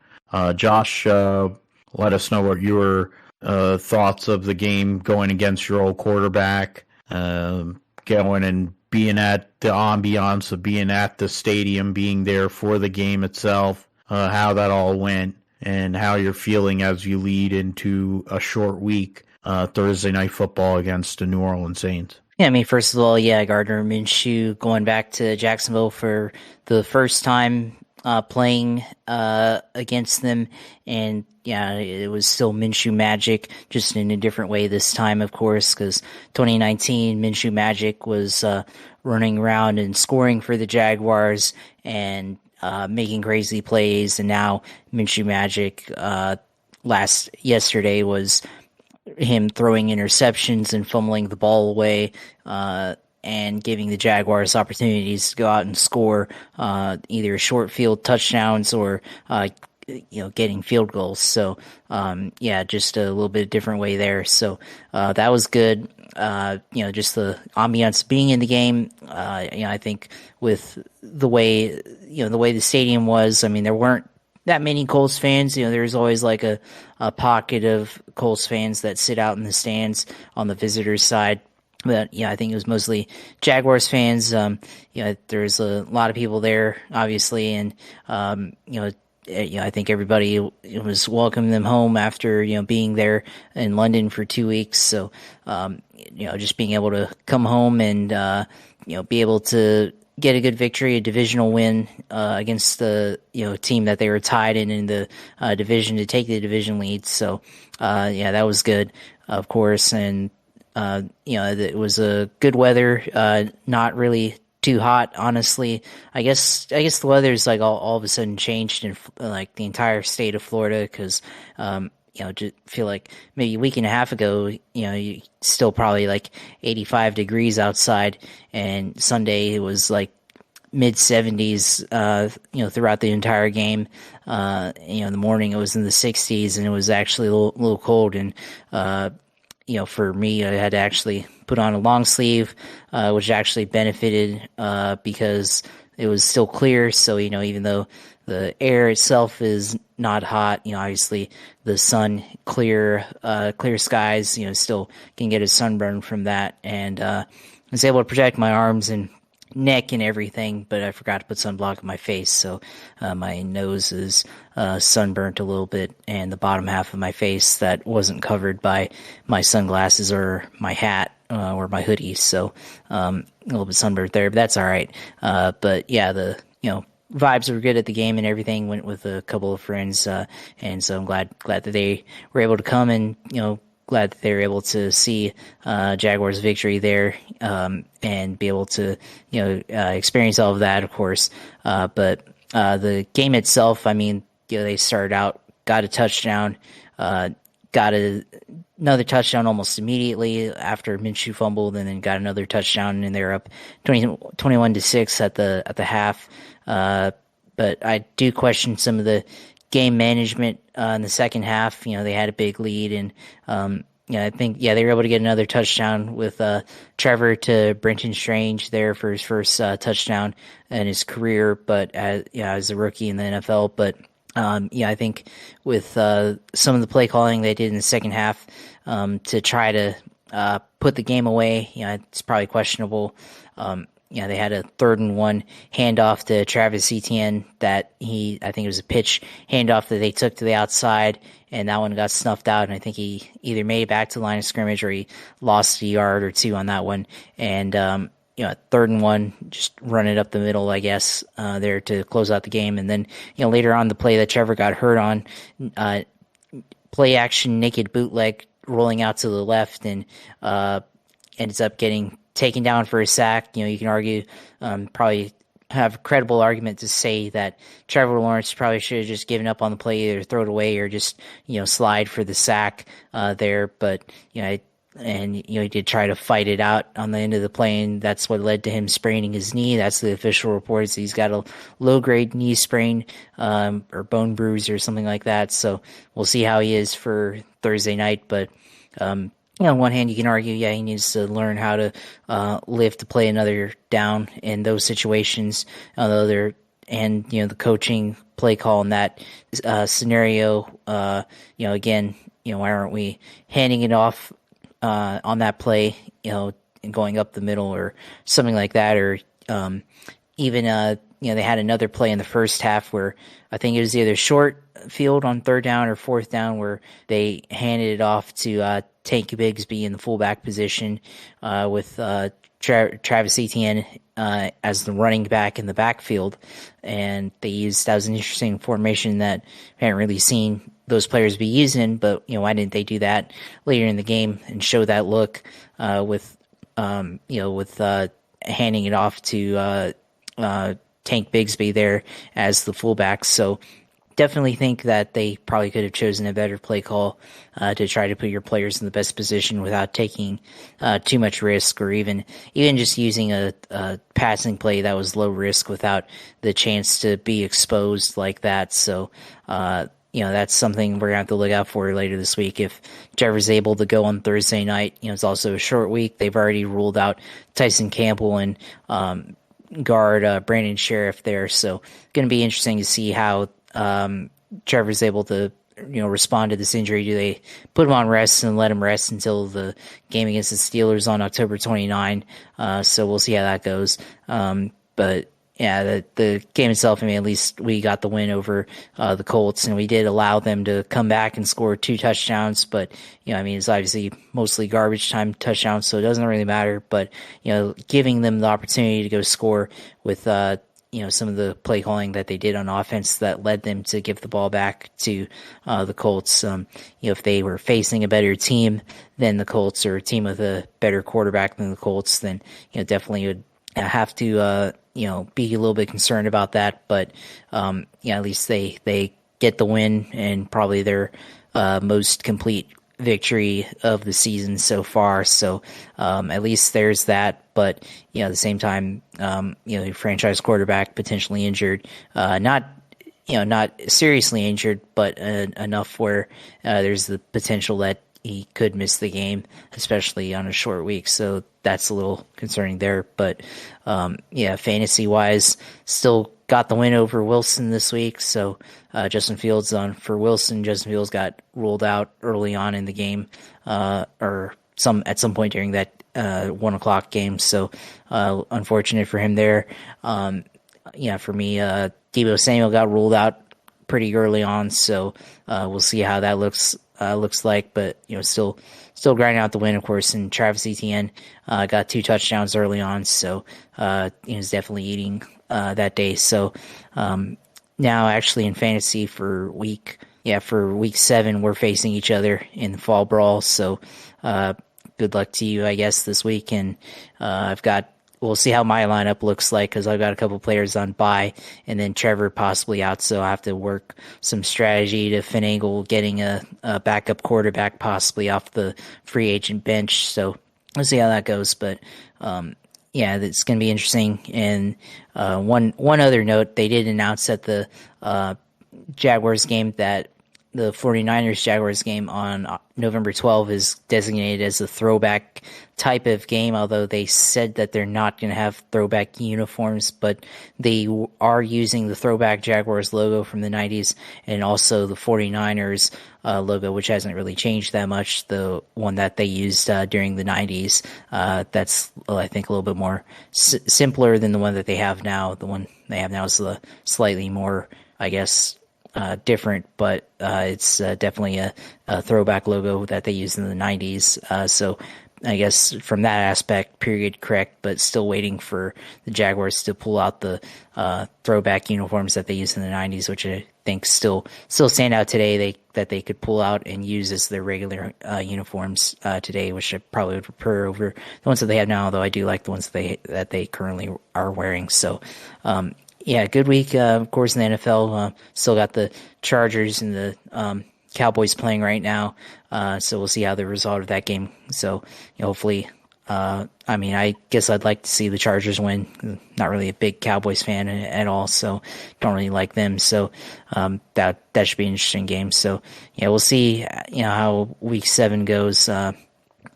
Josh, let us know what your thoughts of the game going against your old quarterback, going and being at the ambiance of being at the stadium, being there for the game itself, how that all went, and how you're feeling as you lead into a short week, Thursday Night Football against the New Orleans Saints. Yeah, I mean, first of all, Gardner Minshew going back to Jacksonville for the first time playing against them, and it was still Minshew magic, just in a different way this time, of course, because 2019 Minshew magic was running around and scoring for the Jaguars and making crazy plays, and now Minshew magic yesterday was him throwing interceptions and fumbling the ball away, and giving the Jaguars opportunities to go out and score either short field touchdowns or getting field goals. So, just a little bit different way there. So, that was good. Just the ambiance being in the game. I think with the way, the way the stadium was, I mean, there weren't that many Colts fans. There's always like a pocket of Colts fans that sit out in the stands on the visitors' side. But I think it was mostly Jaguars fans. There's a lot of people there, obviously, and I think everybody was welcoming them home after being there in London for 2 weeks. So just being able to come home and be able to get a good victory, a divisional win against the team that they were tied in the division to take the division lead. So that was good, of course, and it was a good weather, not really too hot, honestly. I guess the weather's like all of a sudden changed in like the entire state of Florida because just feel like maybe a week and a half ago, you still probably like 85 degrees outside, and Sunday it was like mid 70s, throughout the entire game. In the morning it was in the 60s, and it was actually a little cold, and for me, I had to actually put on a long sleeve, which actually benefited because it was still clear. So, even though the air itself is not hot, obviously the sun, clear skies, still can get a sunburn from that. And I was able to protect my arms and neck and everything, but I forgot to put sunblock on my face, so my nose is sunburnt a little bit, and the bottom half of my face that wasn't covered by my sunglasses or my hat or my hoodie, so a little bit sunburnt there, but that's all right. But yeah, the vibes were good at the game and everything. Went with a couple of friends, and so I'm glad that they were able to come, and glad that they were able to see Jaguars' victory there, and be able to experience all of that, of course. But the game itself, I mean, they started out, got a touchdown, got another touchdown almost immediately after Minshew fumbled, and then got another touchdown, and they're up 21-6 at the half. But I do question some of the game management in the second half. They had a big lead, and I think they were able to get another touchdown with Trevor to Brenton Strange there for his first touchdown in his career, but as a rookie in the NFL. But I think with some of the play calling they did in the second half to try to put the game away, it's probably questionable. They had a 3rd and 1 handoff to Travis Etienne that I think it was a pitch handoff that they took to the outside, and that one got snuffed out, and I think he either made it back to the line of scrimmage or he lost a yard or two on that one. And 3rd and 1, just run it up the middle, I guess, there to close out the game. And then later on, the play that Trevor got hurt on, play action naked bootleg rolling out to the left, and ends up getting taken down for a sack. You can argue, probably have a credible argument to say that Trevor Lawrence probably should have just given up on the play, either throw it away or just slide for the sack there. But he did try to fight it out on the end of the play, and that's what led to him spraining his knee. That's the official reports. He's got a low-grade knee sprain or bone bruise or something like that. So we'll see how he is for Thursday night. But on one hand, you can argue, he needs to learn how to live to play another down in those situations. Although the coaching play call in that scenario, again, why aren't we handing it off on that play, and going up the middle or something like that, or even they had another play in the first half where I think it was either short field on 3rd down or 4th down where they handed it off to Tank Bigsby in the fullback position with Travis Etienne as the running back in the backfield, and that was an interesting formation that I hadn't really seen those players be used in. But why didn't they do that later in the game and show that look with handing it off to Tank Bigsby there as the fullback? So definitely think that they probably could have chosen a better play call to try to put your players in the best position without taking too much risk, or even just using a passing play that was low risk without the chance to be exposed like that. So, that's something we're going to have to look out for later this week. If Trevor's able to go on Thursday night, it's also a short week. They've already ruled out Tyson Campbell and guard Brandon Sheriff there. So going to be interesting to see how Trevor's able to respond to this injury. Do they put him on rest and let him rest until the game against the Steelers on October 29? So we'll see how that goes. But yeah, the game itself, at least we got the win over the Colts, and we did allow them to come back and score 2 touchdowns. But, it's obviously mostly garbage time touchdowns, so it doesn't really matter. But, giving them the opportunity to go score with, some of the play calling that they did on offense that led them to give the ball back to the Colts. If they were facing a better team than the Colts, or a team with a better quarterback than the Colts, then, definitely would have to, be a little bit concerned about that. But, at least they get the win, and probably their most complete victory of the season so far. So, at least there's that. But, at the same time, your franchise quarterback potentially injured, not seriously injured, but enough where there's the potential that he could miss the game, especially on a short week. So that's a little concerning there. But fantasy wise, still got the win over Wilson this week. So Justin Fields for Wilson. Justin Fields got ruled out early on in the game, or at some point during that 1 o'clock game. So unfortunate for him there. For me, Deebo Samuel got ruled out pretty early on. So we'll see how that looks like, but still grinding out the win, of course. And Travis Etienne got 2 touchdowns early on, so he's definitely eating that day. So now, actually, in fantasy for week 7, we're facing each other in the fall brawl. So good luck to you, I guess, this week. And we'll see how my lineup looks like, because I've got a couple players on bye, and then Trevor possibly out, so I have to work some strategy to finagle getting a backup quarterback possibly off the free agent bench. So we'll see how that goes. But it's going to be interesting. And one other note, they did announce at the Jaguars game that the 49ers Jaguars game on November 12th is designated as a throwback type of game, although they said that they're not going to have throwback uniforms, but they are using the throwback Jaguars logo from the 90s, and also the 49ers logo, which hasn't really changed that much, the one that they used during the 90s. That's, I think, a little bit more simpler than the one that they have now. The one they have now is slightly more, I guess, different, but it's definitely a throwback logo that they used in the 90s. So I guess from that aspect, period correct, but still waiting for the Jaguars to pull out the throwback uniforms that they used in the 90s, which I think still stand out today. That they could pull out and use as their regular uniforms today, which I probably would prefer over the ones that they have now, though I do like the ones that they currently are wearing. So good week, of course, in the NFL. Still got the Chargers and the Cowboys playing right now, so we'll see how the result of that game. So hopefully, I guess I'd like to see the Chargers win. Not really a big Cowboys fan at all, so don't really like them. So that should be an interesting game. So we'll see how week 7 goes.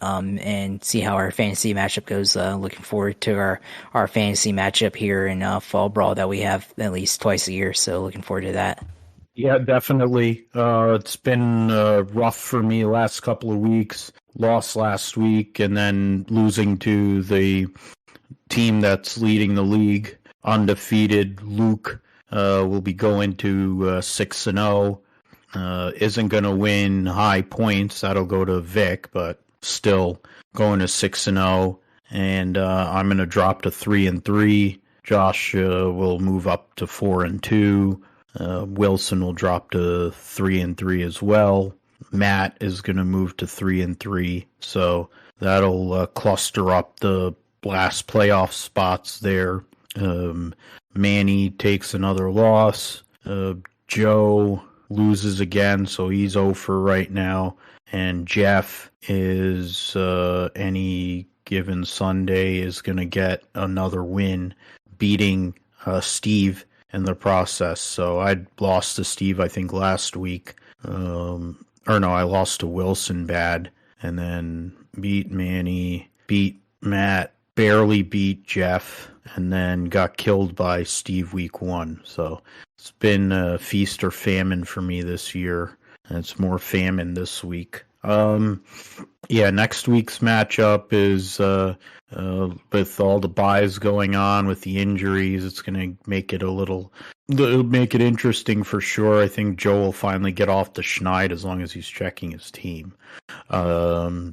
And see how our fantasy matchup goes. Looking forward to our fantasy matchup here in Fall Brawl that we have at least twice a year. So looking forward to that. Yeah, definitely. It's been rough for me last couple of weeks. Lost last week, and then losing to the team that's leading the league, undefeated. Luke will be going to 6-0. Isn't going to win high points. That'll go to Vic, but still going to 6-0, and I'm going to drop to 3-3. Josh will move up to 4-2. Wilson will drop to 3-3 as well. Matt is going to move to 3-3, so that'll cluster up the last playoff spots there. Manny takes another loss. Joe loses again, so he's 0 for right now. And Jeff is any given Sunday is going to get another win, beating Steve in the process. So I lost to Steve, I think, last week. I lost to Wilson bad, and then beat Manny, beat Matt, barely beat Jeff, and then got killed by Steve week 1. So it's been a feast or famine for me this year, and it's more famine this week. Next week's matchup is with all the buys going on, with the injuries, it's going to make it it'll make it interesting for sure. I think Joe will finally get off the schneid as long as he's checking his team. So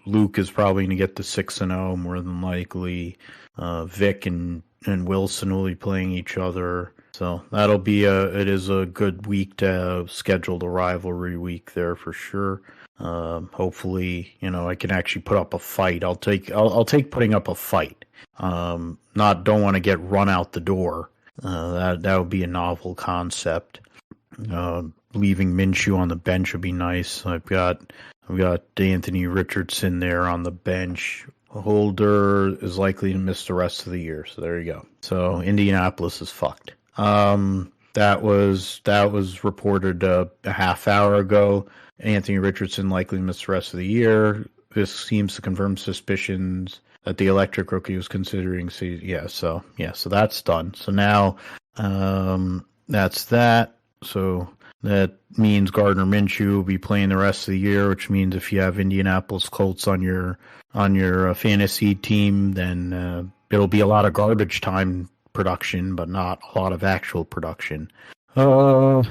Luke is probably going to get to 6-0 more than likely. Vic and Wilson will be playing each other. So that'll be it is a good week to schedule the rivalry week there for sure. Hopefully, I can actually put up a fight. I'll take putting up a fight. Don't want to get run out the door. That would be a novel concept. Leaving Minshew on the bench would be nice. I've got Anthony Richardson there on the bench. Holder is likely to miss the rest of the year. So there you go. So Indianapolis is fucked. That was reported a half hour ago. Anthony Richardson likely to miss the rest of the year. This seems to confirm suspicions that the electric rookie was considering. So that's done. So now, that's that. So that means Gardner Minshew will be playing the rest of the year, which means if you have Indianapolis Colts on your fantasy team, then it'll be a lot of garbage time production, but not a lot of actual production. So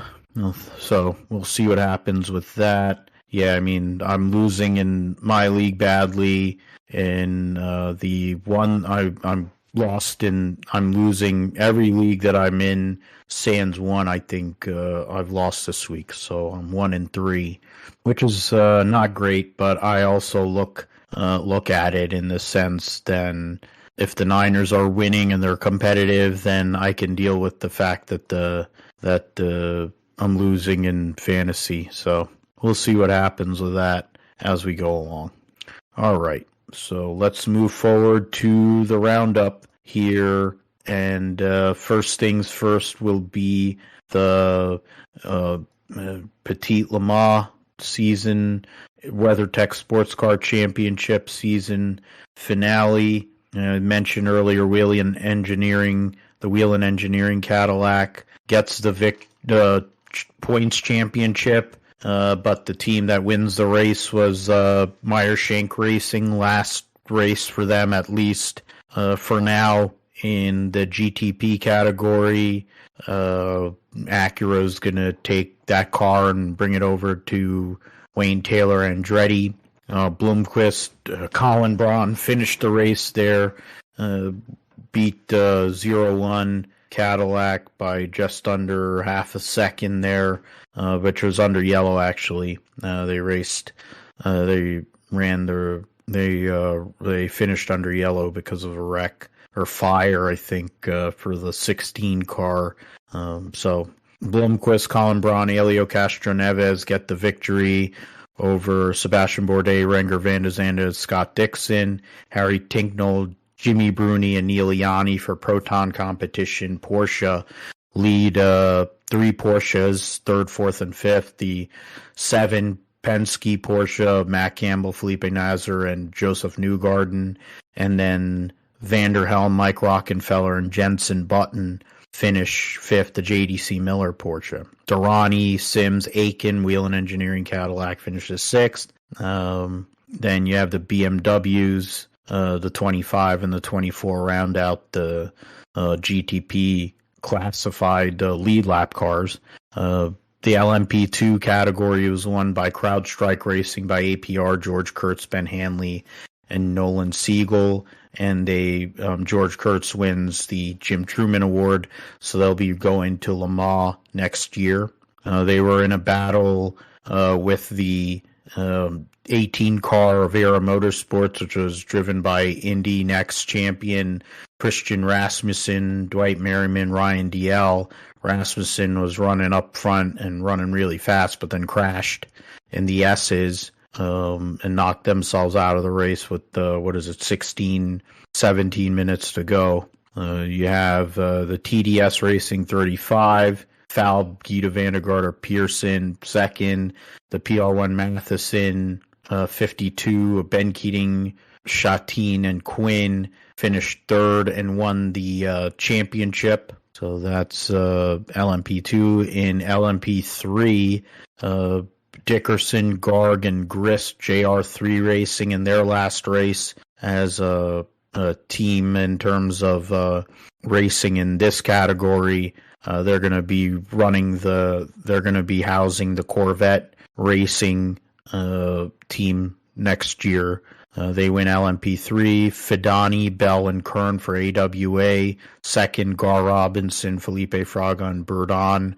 we'll see what happens with that. Yeah, I mean, I'm losing in my league badly. In the one I'm lost in, I'm losing every league that I'm in. Sans one, I think I've lost this week, so I'm 1-3, which is not great. But I also look at it in the sense then if the Niners are winning and they're competitive, then I can deal with the fact that I'm losing in fantasy. So we'll see what happens with that as we go along. All right. So let's move forward to the roundup here. And first things first will be the Petit Le Mans season, WeatherTech Sports Car Championship season finale. I mentioned earlier, the Wheel and Engineering Cadillac gets the points championship. But the team that wins the race was Meyer Shank Racing. Last race for them, at least for now, in the GTP category. Acura's going to take that car and bring it over to Wayne Taylor Andretti. Bloomquist, Colin Braun finished the race there, beat 0-1 Cadillac by just under half a second there, which was under yellow actually. They finished under yellow because of a wreck or fire, I think, for the 16 car. So Blomqvist, Colin Braun, Elio Castroneves get the victory over Sebastian Bourdais, Renger van der Zande, Scott Dixon, Harry Tinknell, Jimmy Bruni, and Neil Ianni for Proton competition. Porsche lead 3 Porsches, 3rd, 4th, and 5th. The 7 Penske Porsche, Matt Campbell, Felipe Nasr, and Joseph Newgarden. And then Vanderhelm, Mike Rockenfeller, and Jensen Button finish 5th, the JDC Miller Porsche. Durrani, Sims, Aiken, Wheel and Engineering Cadillac finishes 6th. Then you have the BMWs, the 25 and the 24 round out the GTP classified lead lap cars. The LMP2 category was won by CrowdStrike Racing by APR, George Kurtz, Ben Hanley, and Nolan Siegel. And George Kurtz wins the Jim Truman Award, so they'll be going to Le Mans next year. They were in a battle with the 18 car of Era Motorsports, which was driven by Indy next champion Christian Rasmussen, Dwight Merriman, Ryan DL. Rasmussen was running up front and running really fast, but then crashed in the S's and knocked themselves out of the race with 16, 17 minutes to go. You have the TDS Racing 35, Foul, Gita Vandergaard Pearson second, the PR1 Matheson 52, Ben Keating, Shateen, and Quinn finished third and won the championship. So that's LMP2. In LMP3, Dickerson, Garg, and Grist, JR3 Racing in their last race as a team in terms of racing in this category. They're going to be housing the Corvette Racing team next year. They win LMP3. Fidani, Bell, and Kern for AWA. Second, Gar Robinson, Felipe Fraga, and Burdon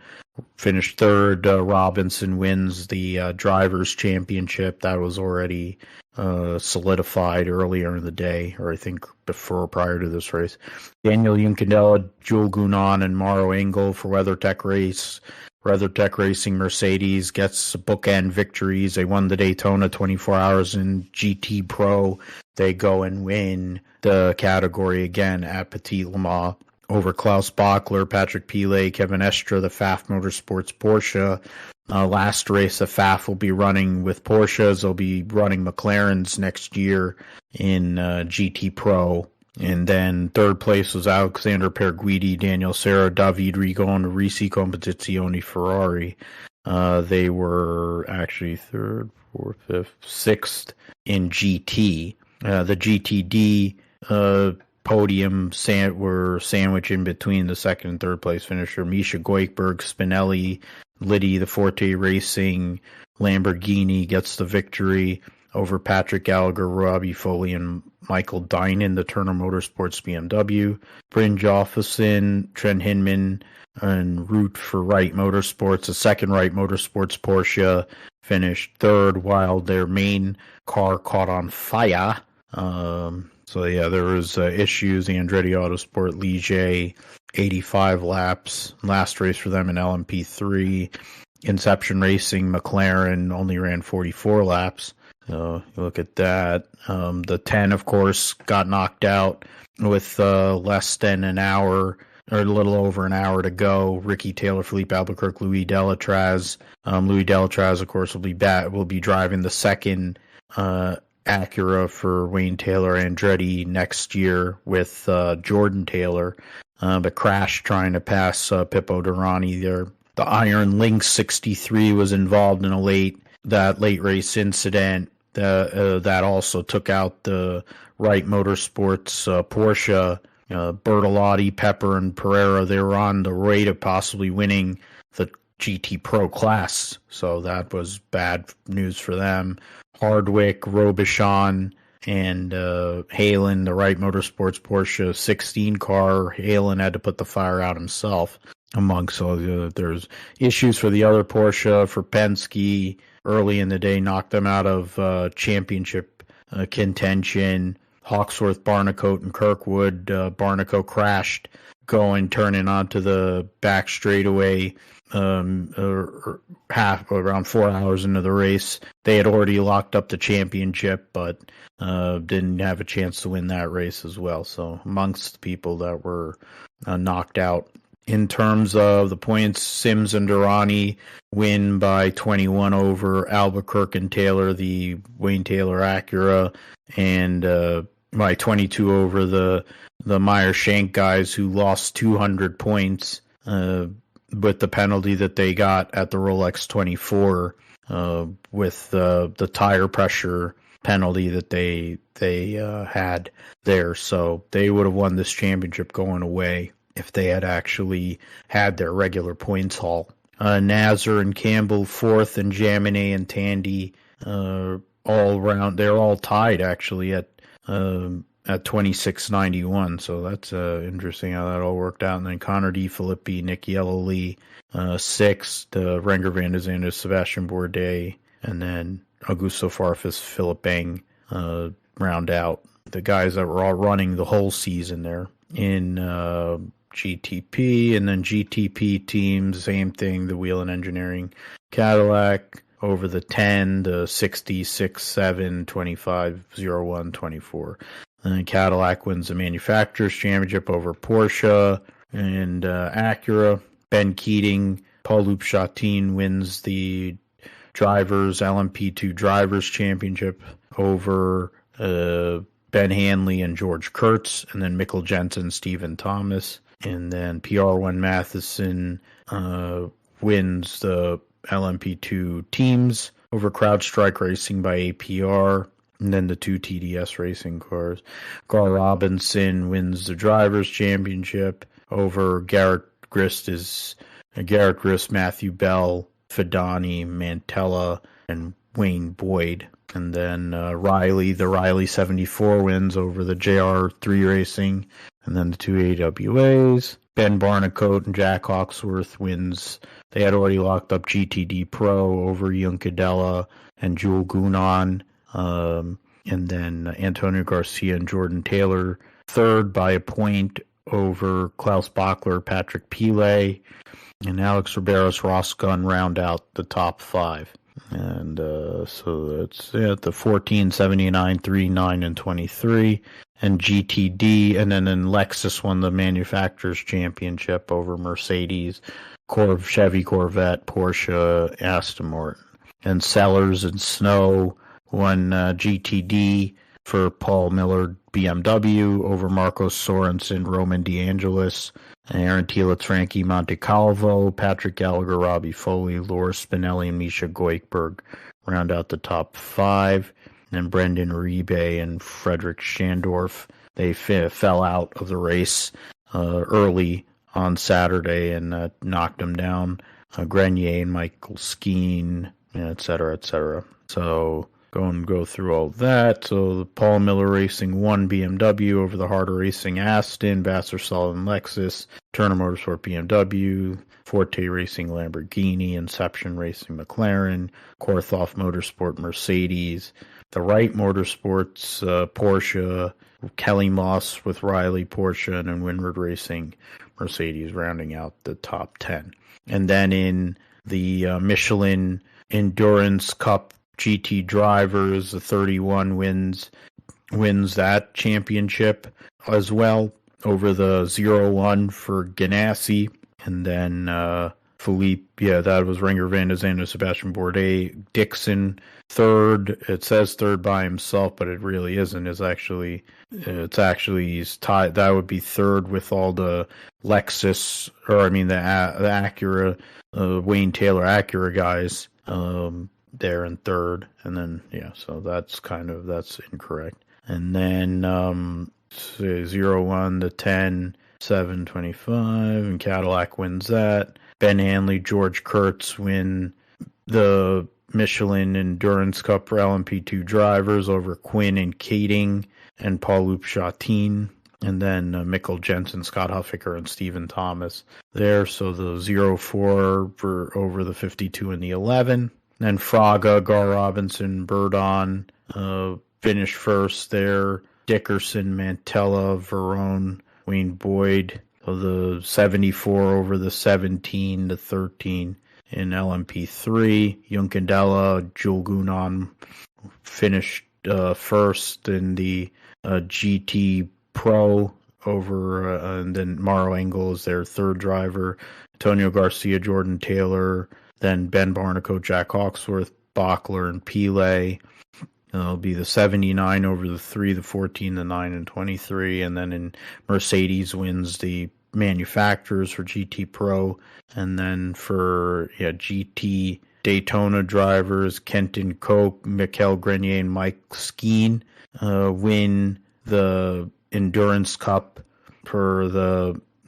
finished third. Robinson wins the Drivers' Championship. That was already solidified earlier in the day, or I think prior to this race. Daniel Juncadella, Jules Gounon, and Mauro Engel for WeatherTech Racing Mercedes gets bookend victories. They won the Daytona 24 Hours in GT Pro. They go and win the category again at Petit Le Mans over Klaus Bachler, Patrick Pilet, Kevin Estra, the Pfaff Motorsports Porsche. Last race, the Pfaff will be running with Porsches. They'll be running McLarens next year in GT Pro. And then third place was Alexander Perguidi, Daniel Serra, David Rigon, and Risi Competizione Ferrari. They were actually third, fourth, fifth, sixth in GT. The GTD podium were sandwiched in between the second and third place finisher. Misha Goikberg, Spinelli, Liddy, the Forte Racing, Lamborghini gets the victory over Patrick Gallagher, Robbie Foley, and Michael Dinan, the Turner Motorsports BMW. Bryn Jofferson, Trent Hinman, and Root for Wright Motorsports. The second Wright Motorsports Porsche finished third while their main car caught on fire. So yeah, there was issues. The Andretti Autosport Ligier, 85 laps. Last race for them in LMP3. Inception Racing McLaren only ran 44 laps. So you look at that. The 10, of course, got knocked out with less than an hour, or a little over an hour to go. Ricky Taylor, Philippe Albuquerque, Louis Delatraz. Louis Delatraz, of course, will be driving the second Acura for Wayne Taylor Andretti next year with Jordan Taylor, but crashed trying to pass Pippo Durrani there. The Iron Lynx 63 was involved in a late race incident that also took out the Wright Motorsports Porsche. Bertolotti, Pepper, and Pereira, they were on the way to possibly winning the GT Pro class, so that was bad news for them. Hardwick, Robichon, and Halen, the Wright Motorsports Porsche 16 car. Halen had to put the fire out himself. Amongst all there's issues for the other Porsche. For Penske, early in the day, knocked them out of championship contention. Hawksworth, Barnicoat, and Kirkwood. Barnicoat crashed turning onto the back straightaway around 4 hours into the race. They had already locked up the championship, but didn't have a chance to win that race as well. So amongst the people that were knocked out. In terms of the points, Sims and Durrani win by 21 over Albuquerque and Taylor, the Wayne Taylor Acura, and by 22 over the Meyer Shank guys, who lost 200 points with the penalty that they got at the Rolex 24 with the tire pressure penalty that they had there. So they would have won this championship going away if they had actually had their regular points haul. Nazar and Campbell fourth, and Jaminet and Tandy all round. They're all tied actually at 26.91. So that's interesting how that all worked out. And then Connor D. Filippi, Nickiello Lee sixth, Renger van der Zande, Sebastian Bourdais, and then Augusto Farfus, Philip Bang round out the guys that were all running the whole season there. In GTP, and then GTP teams, same thing, the Wheel and Engineering Cadillac over the 10, the 60, 6, 7, 25, 01, 24. And then Cadillac wins the Manufacturers Championship over Porsche and Acura. Ben Keating, Paul Loupchatin wins the LMP2 Drivers Championship over Ben Hanley and George Kurtz, and then Mikkel Jensen, Stephen Thomas. And then PR1 Matheson wins the LMP2 teams over CrowdStrike Racing by APR, and then the 2 TDS racing cars. Carl Robinson wins the Drivers' Championship over Garrett Grist, Matthew Bell, Fidani, Mantella, and Wayne Boyd. And then the Riley 74 wins over the JR3 Racing, and then the 2 AWAs. Ben Barnicoat and Jack Hawksworth wins. They had already locked up GTD Pro over Juncadella and Jewel Gunan. And then Antonio Garcia and Jordan Taylor third by a point over Klaus Bachler, Patrick Pile, and Alex Riberos Ross Gunn round out the top 5. And so that's it, the 14, 79, 3, 9, and 23. And GTD, and then Lexus won the Manufacturers Championship over Mercedes, Chevy, Corvette, Porsche, Aston Martin. And Sellers and Snow won GTD for Paul Miller, BMW, over Marcos Sorensen, Roman DeAngelis, Aaron Telitz, Frankie Montecalvo, Patrick Gallagher, Robbie Foley, Laura Spinelli, and Misha Goikberg round out the top 5. And Brendan Uribe and Frederick Schandorf, they fell out of the race early on Saturday and knocked them down. Grenier and Michael Skeen, et cetera, et cetera. So go through all that. So the Paul Miller Racing won BMW over the Harder Racing Aston, Vassar Sullivan Lexus, Turner Motorsport BMW, Forte Racing Lamborghini, Inception Racing McLaren, Korthoff Motorsport Mercedes, the Wright Motorsports Porsche, Kelly Moss with Riley Porsche, and then Windward Racing Mercedes rounding out the top 10. And then in the Michelin Endurance Cup GT Drivers, the 31 wins that championship as well over the 01 for Ganassi. And then Philippe, that was Ringer Van de Zande, Sebastian Bourdais, Dixon third. It says third by himself, but it really isn't. It's actually he's tied. That would be third with all the Lexus, the Acura, Wayne Taylor Acura guys. There in third, and then so that's incorrect. And then 01 to 10, 725, and Cadillac wins that. Ben Hanley, George Kurtz win the Michelin Endurance Cup for LMP2 drivers over Quinn and Kading and Paul Loupchatin. And then Mikkel Jensen, Scott Huffaker, and Stephen Thomas there. So the 04 for over the 52 and the 11. Then Fraga, Gar Robinson, Burdon finished first there. Dickerson, Mantella, Verone, Wayne Boyd. So the 74 over the 17 to 13 in LMP3. Juncadella, Jules Gunan finished first in the GT Pro over, and then Mauro Engel is their third driver. Antonio Garcia, Jordan Taylor, then Ben Barnicoat, Jack Hawksworth, Bachler, and Pile. It'll be the 79 over the 3, the 14, the 9, and 23. And then in Mercedes wins the manufacturers for GT Pro. And then for GT Daytona drivers, Kenton Koch, Mikel Grenier, and Mike Skeen win the Endurance Cup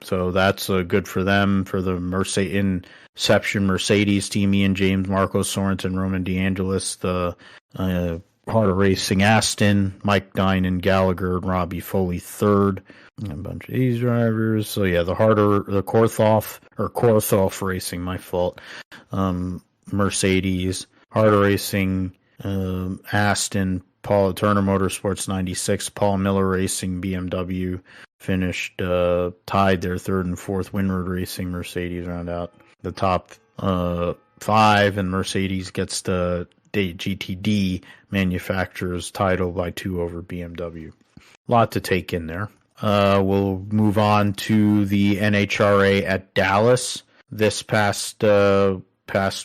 so that's good for them. For the Inception Mercedes team, Ian James, Marcos Sorensen, Roman DeAngelis, the Harder Racing Aston, Mike Dine and Gallagher, and Robbie Foley third. A bunch of these drivers. So the Korthoff Racing, my fault. Mercedes, Harder Racing, Aston, Paul Turner Motorsports 96, Paul Miller Racing BMW finished tied their third and fourth. Windward Racing Mercedes round out the top 5, and Mercedes gets the GTD manufacturer's title by 2 over BMW. A lot to take in there. We'll move on to the NHRA at Dallas this past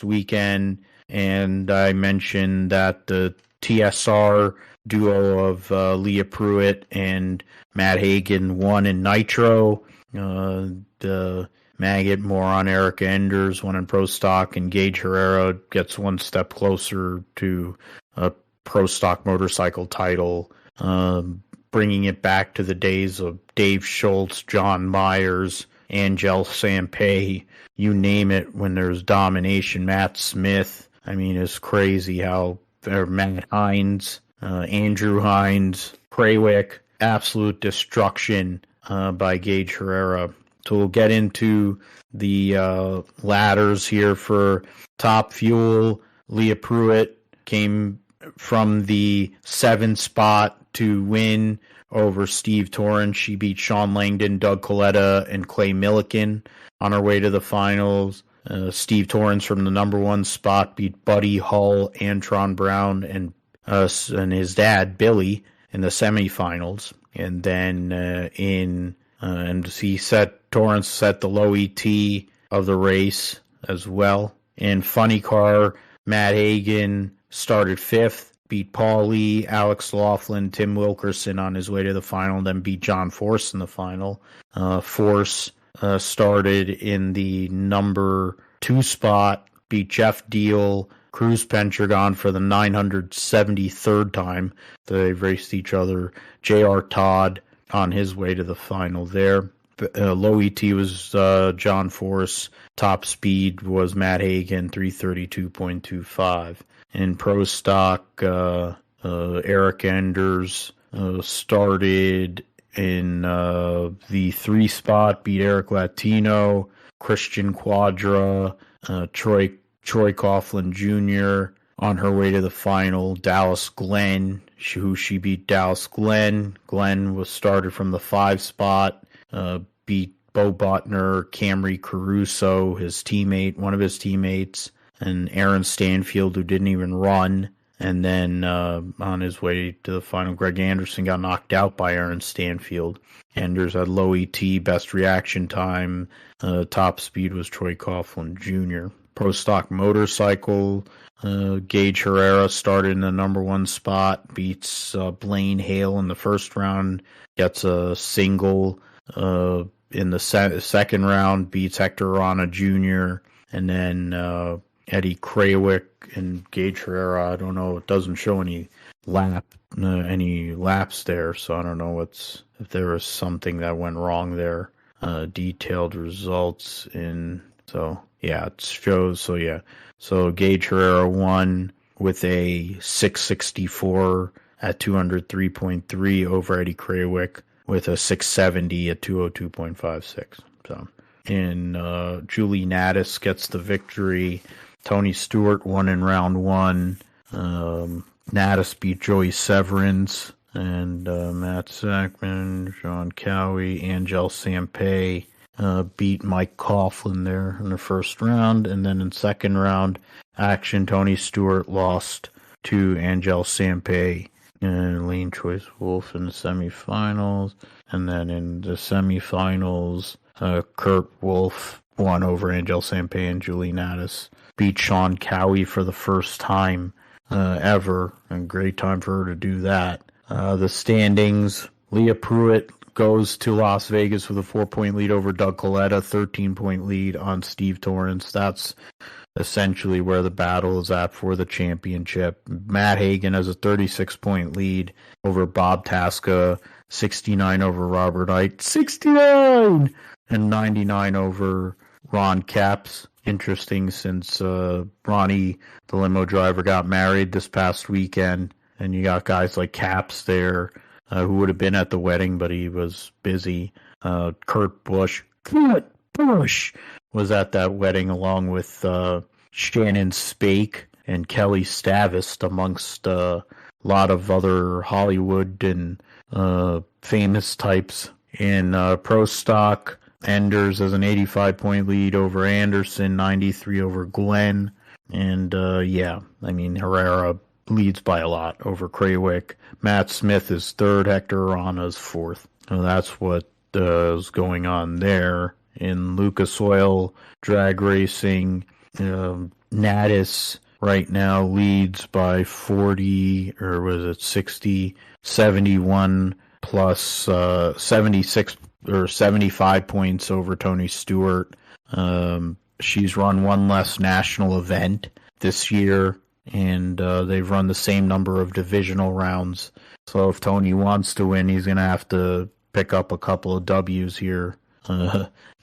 weekend, and I mentioned that the TSR duo of Leah Pruitt and Matt Hagan won in Nitro. The Maggot, Moron, Erica Enders won in Pro Stock, and Gage Herrera gets one step closer to a Pro Stock motorcycle title, bringing it back to the days of Dave Schultz, John Myers, Angel Sampey, you name it, when there's domination. Matt Smith, I mean, it's crazy how Matt Hines, Andrew Hines, Praywick, absolute destruction by Gage Herrera. So we'll get into the ladders here for Top Fuel. Leah Pruitt came from the 7th spot to win over Steve Torrance. She beat Sean Langdon, Doug Coletta, and Clay Milliken on her way to the finals. Steve Torrance from the number 1 spot beat Buddy Hull, Antron Brown, and his dad, Billy, in the semifinals. And then Torrance set the low ET of the race as well. In Funny Car, Matt Hagan started 5th, beat Paul Lee, Alex Laughlin, Tim Wilkerson on his way to the final, then beat John Force in the final. Force started in the number 2 spot, beat Jeff Deal, Cruz Pentragon for the 973rd time they raced each other. J.R. Todd on his way to the final there. Low ET was John Force. Top speed was Matt Hagan, 332.25. In Pro Stock, Eric Enders started in the 3 spot, beat Eric Latino, Christian Quadra, Troy Coughlin Jr. on her way to the final. Dallas Glenn, who she beat Dallas Glenn. Glenn was started from the 5 spot, beat Bo Butner, Camry Caruso, one of his teammates, and Aaron Stanfield, who didn't even run. And then on his way to the final, Greg Anderson got knocked out by Aaron Stanfield. Anders had low ET, best reaction time. Top speed was Troy Coughlin Jr. Pro Stock Motorcycle, Gage Herrera started in the number 1 spot, beats Blaine Hale in the first round, gets a single in the second round, beats Hector Rana Jr., and then Eddie Krawick and Gage Herrera. I don't know, it doesn't show any laps there, so I don't know if there was something that went wrong there. Detailed results it shows. So Gage Herrera won with a 664 at 203.3 over Eddie Krawick with a 670 at 202.56. So, Julie Naddis gets the victory. Tony Stewart won in round 1. Naddis beat Joey Severance, and Matt Sackman, Sean Cowie, Angel Sampey beat Mike Coughlin there in the first round. And then in second round action, Tony Stewart lost to Angel Sampey and Lane Choice Wolf in the semifinals. And then in the semifinals, Kurt Wolf won over Angel Sampey, and Julie Naddis beat Sean Cowie for the first time ever. And great time for her to do that. The standings, Leah Pruitt goes to Las Vegas with a 4-point lead over Doug Coletta, 13-point lead on Steve Torrance. That's essentially where the battle is at for the championship. Matt Hagan has a 36-point lead over Bob Tasca, 69 over Robert Knight, 69, and 99 over Ron Capps. Interesting, since Ronnie, the limo driver, got married this past weekend, and you got guys like Capps there, who would have been at the wedding, but he was busy. Kurt Busch was at that wedding, along with Shannon Spake and Kelly Stavist, amongst lot of other Hollywood and famous types. In pro stock, Enders has an 85-point lead over Anderson, 93 over Glenn. And Herrera leads by a lot over Craywick. Matt Smith is third, Hector Arana is fourth. So that's what is going on there. In Lucas Oil drag racing, Natus right now leads by 40, or was it 60, 71 plus 76 or 75 points over Tony Stewart. She's run one less national event this year, and they've run the same number of divisional rounds. So if Tony wants to win, he's going to have to pick up a couple of W's here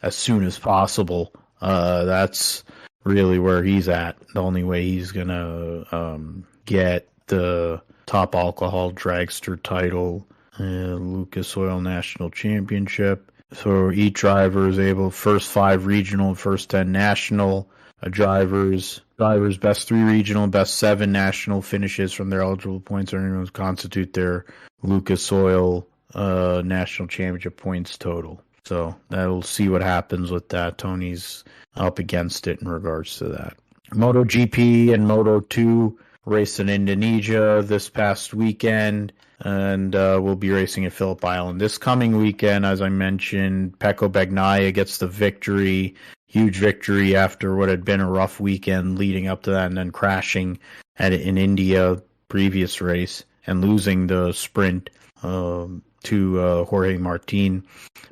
as soon as possible. That's really where he's at. The only way he's going to get the top alcohol dragster title, Lucas Oil National Championship. So each driver is able, first 5 regional, first 10 national. Drivers best 3 regional, best 7 national finishes from their eligible points earnings constitute their Lucas Oil National Championship points total. So that'll see what happens with that. Tony's up against it in regards to that. MotoGP and Moto2 raced in Indonesia this past weekend, and we'll be racing at Phillip Island this coming weekend. As I mentioned, Pecco Bagnaia gets the victory. Huge victory after what had been a rough weekend leading up to that, and then crashing in India previous race and losing the sprint to Jorge Martin.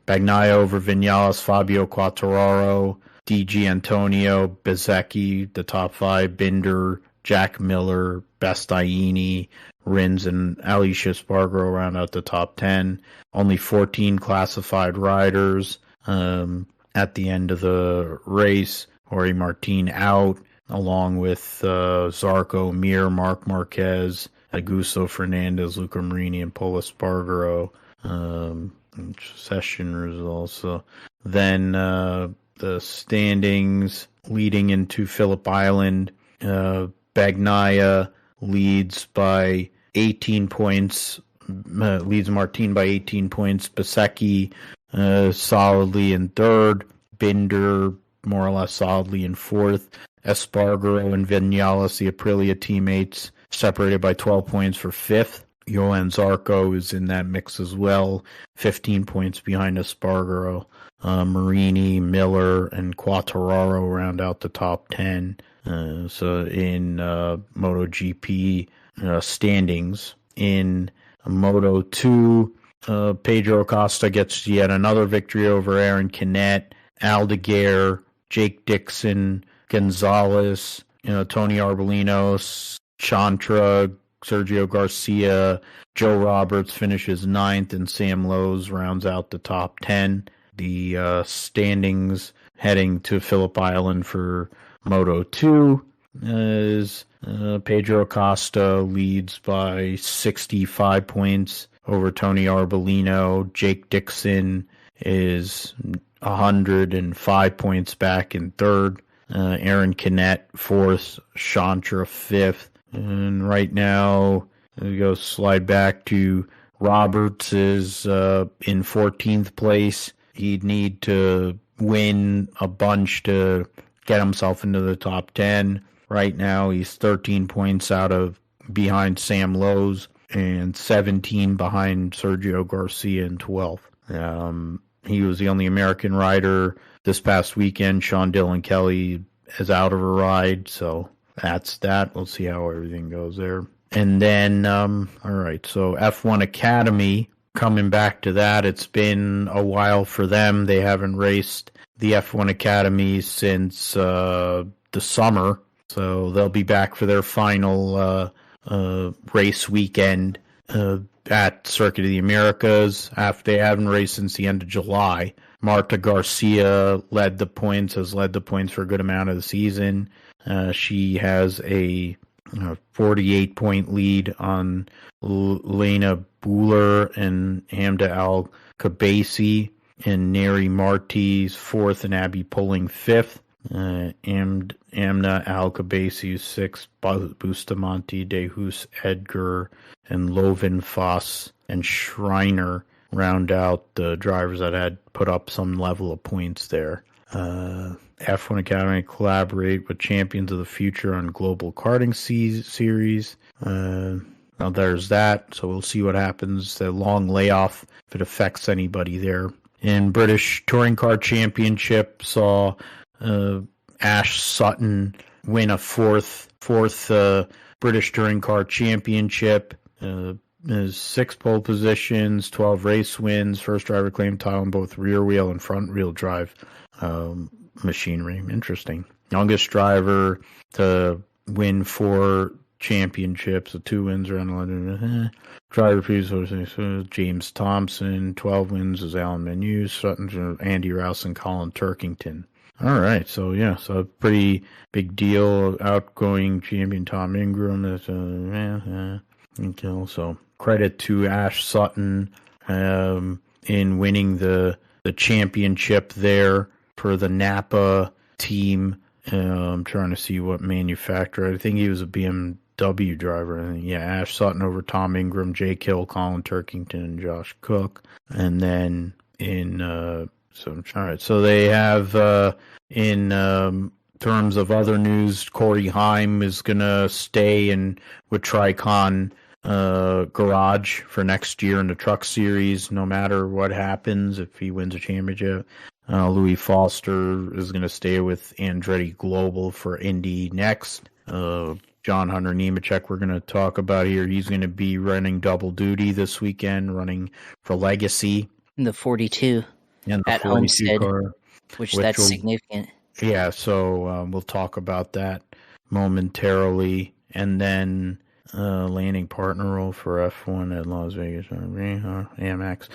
Bagnaia over Vinales, Fabio Quartararo, DG Antonio, Bezecchi, the top 5, Binder, Jack Miller, Bastianini, Rins, and Alicia Spargo round out the top 10. Only 14 classified riders at the end of the race. Jorge Martin out, along with Zarco, Mir, Marc Marquez, Augusto Fernandez, Luca Marini, and Polo Spargaro. Session results. So then the standings leading into Phillip Island. Bagnaia leads by 18 points. Leads Martin by 18 points. Bezecchi solidly in third. Binder more or less solidly in fourth. Espargaro and Vinales, the Aprilia teammates, separated by 12 points for fifth. Johan Zarco is in that mix as well, 15 points behind Espargaro. Marini, Miller, and Quartararo round out the top 10. So in MotoGP standings. In Moto2, Pedro Acosta gets yet another victory over Aaron Canet, Aldeguer, Jake Dixon, Gonzalez, Tony Arbolino, Chantra, Sergio Garcia, Joe Roberts finishes 9th, and Sam Lowes rounds out the top 10. The standings heading to Phillip Island for Moto2 is Pedro Acosta leads by 65 points over Tony Arbolino. Jake Dixon is 105 points back in third. Aaron Canet fourth. Chantra fifth. And right now, we go slide back to Roberts is in 14th place. He'd need to win a bunch to get himself into the top 10. Right now, he's 13 points behind Sam Lowes and 17 behind Sergio Garcia in 12th. He was the only American rider this past weekend. Sean Dillon Kelly is out of a ride, so that's that. We'll see how everything goes there. And then, all right, so F1 Academy, coming back to that, it's been a while for them. They haven't raced the F1 Academy since the summer, so they'll be back for their final race weekend at Circuit of the Americas. After they haven't raced since the end of July. Marta Garcia has led the points for a good amount of the season. She has a 48-point lead on Lena Buhler and Hamda Al-Kabasi, and Neri Marti's fourth and Abby Pulling fifth. Amna Alcabasi 6, Bustamante, Dehus, Edgar, and Lovin Foss and Schreiner round out the drivers that had put up some level of points there. F1 Academy collaborate with Champions of the Future on Global Karting Series. Now there's that, so we'll see what happens. The long layoff, if it affects anybody there. In British Touring Car Championship, saw Ash Sutton win a fourth British Touring Car Championship. His 6 pole positions, 12 race wins, first driver claim title in both rear wheel and front wheel drive machinery. Interesting. Youngest driver to win 4 championships, so 2 wins around driver previous James Thompson, 12 wins is Alan Menu, Sutton, Andy Rouse, and Colin Turkington. All right, so a pretty big deal. Outgoing champion Tom Ingram is so credit to Ash Sutton in winning the championship there for the Napa team. I'm trying to see what manufacturer. I think he was a BMW driver. Ash Sutton over Tom Ingram, Jake Hill, Colin Turkington, and Josh Cook. And then so they have in terms of other news, Corey Heim is gonna stay with Tricon Garage for next year in the Truck Series, no matter what happens if he wins a championship. Louis Foster is going to stay with Andretti Global for Indy next. John Hunter Nemechek we're going to talk about here. He's going to be running double duty this weekend, running for Legacy. In the 42 at Homestead, which that's significant. Yeah, so we'll talk about that momentarily. And then landing partner role for F1 at Las Vegas, Amex.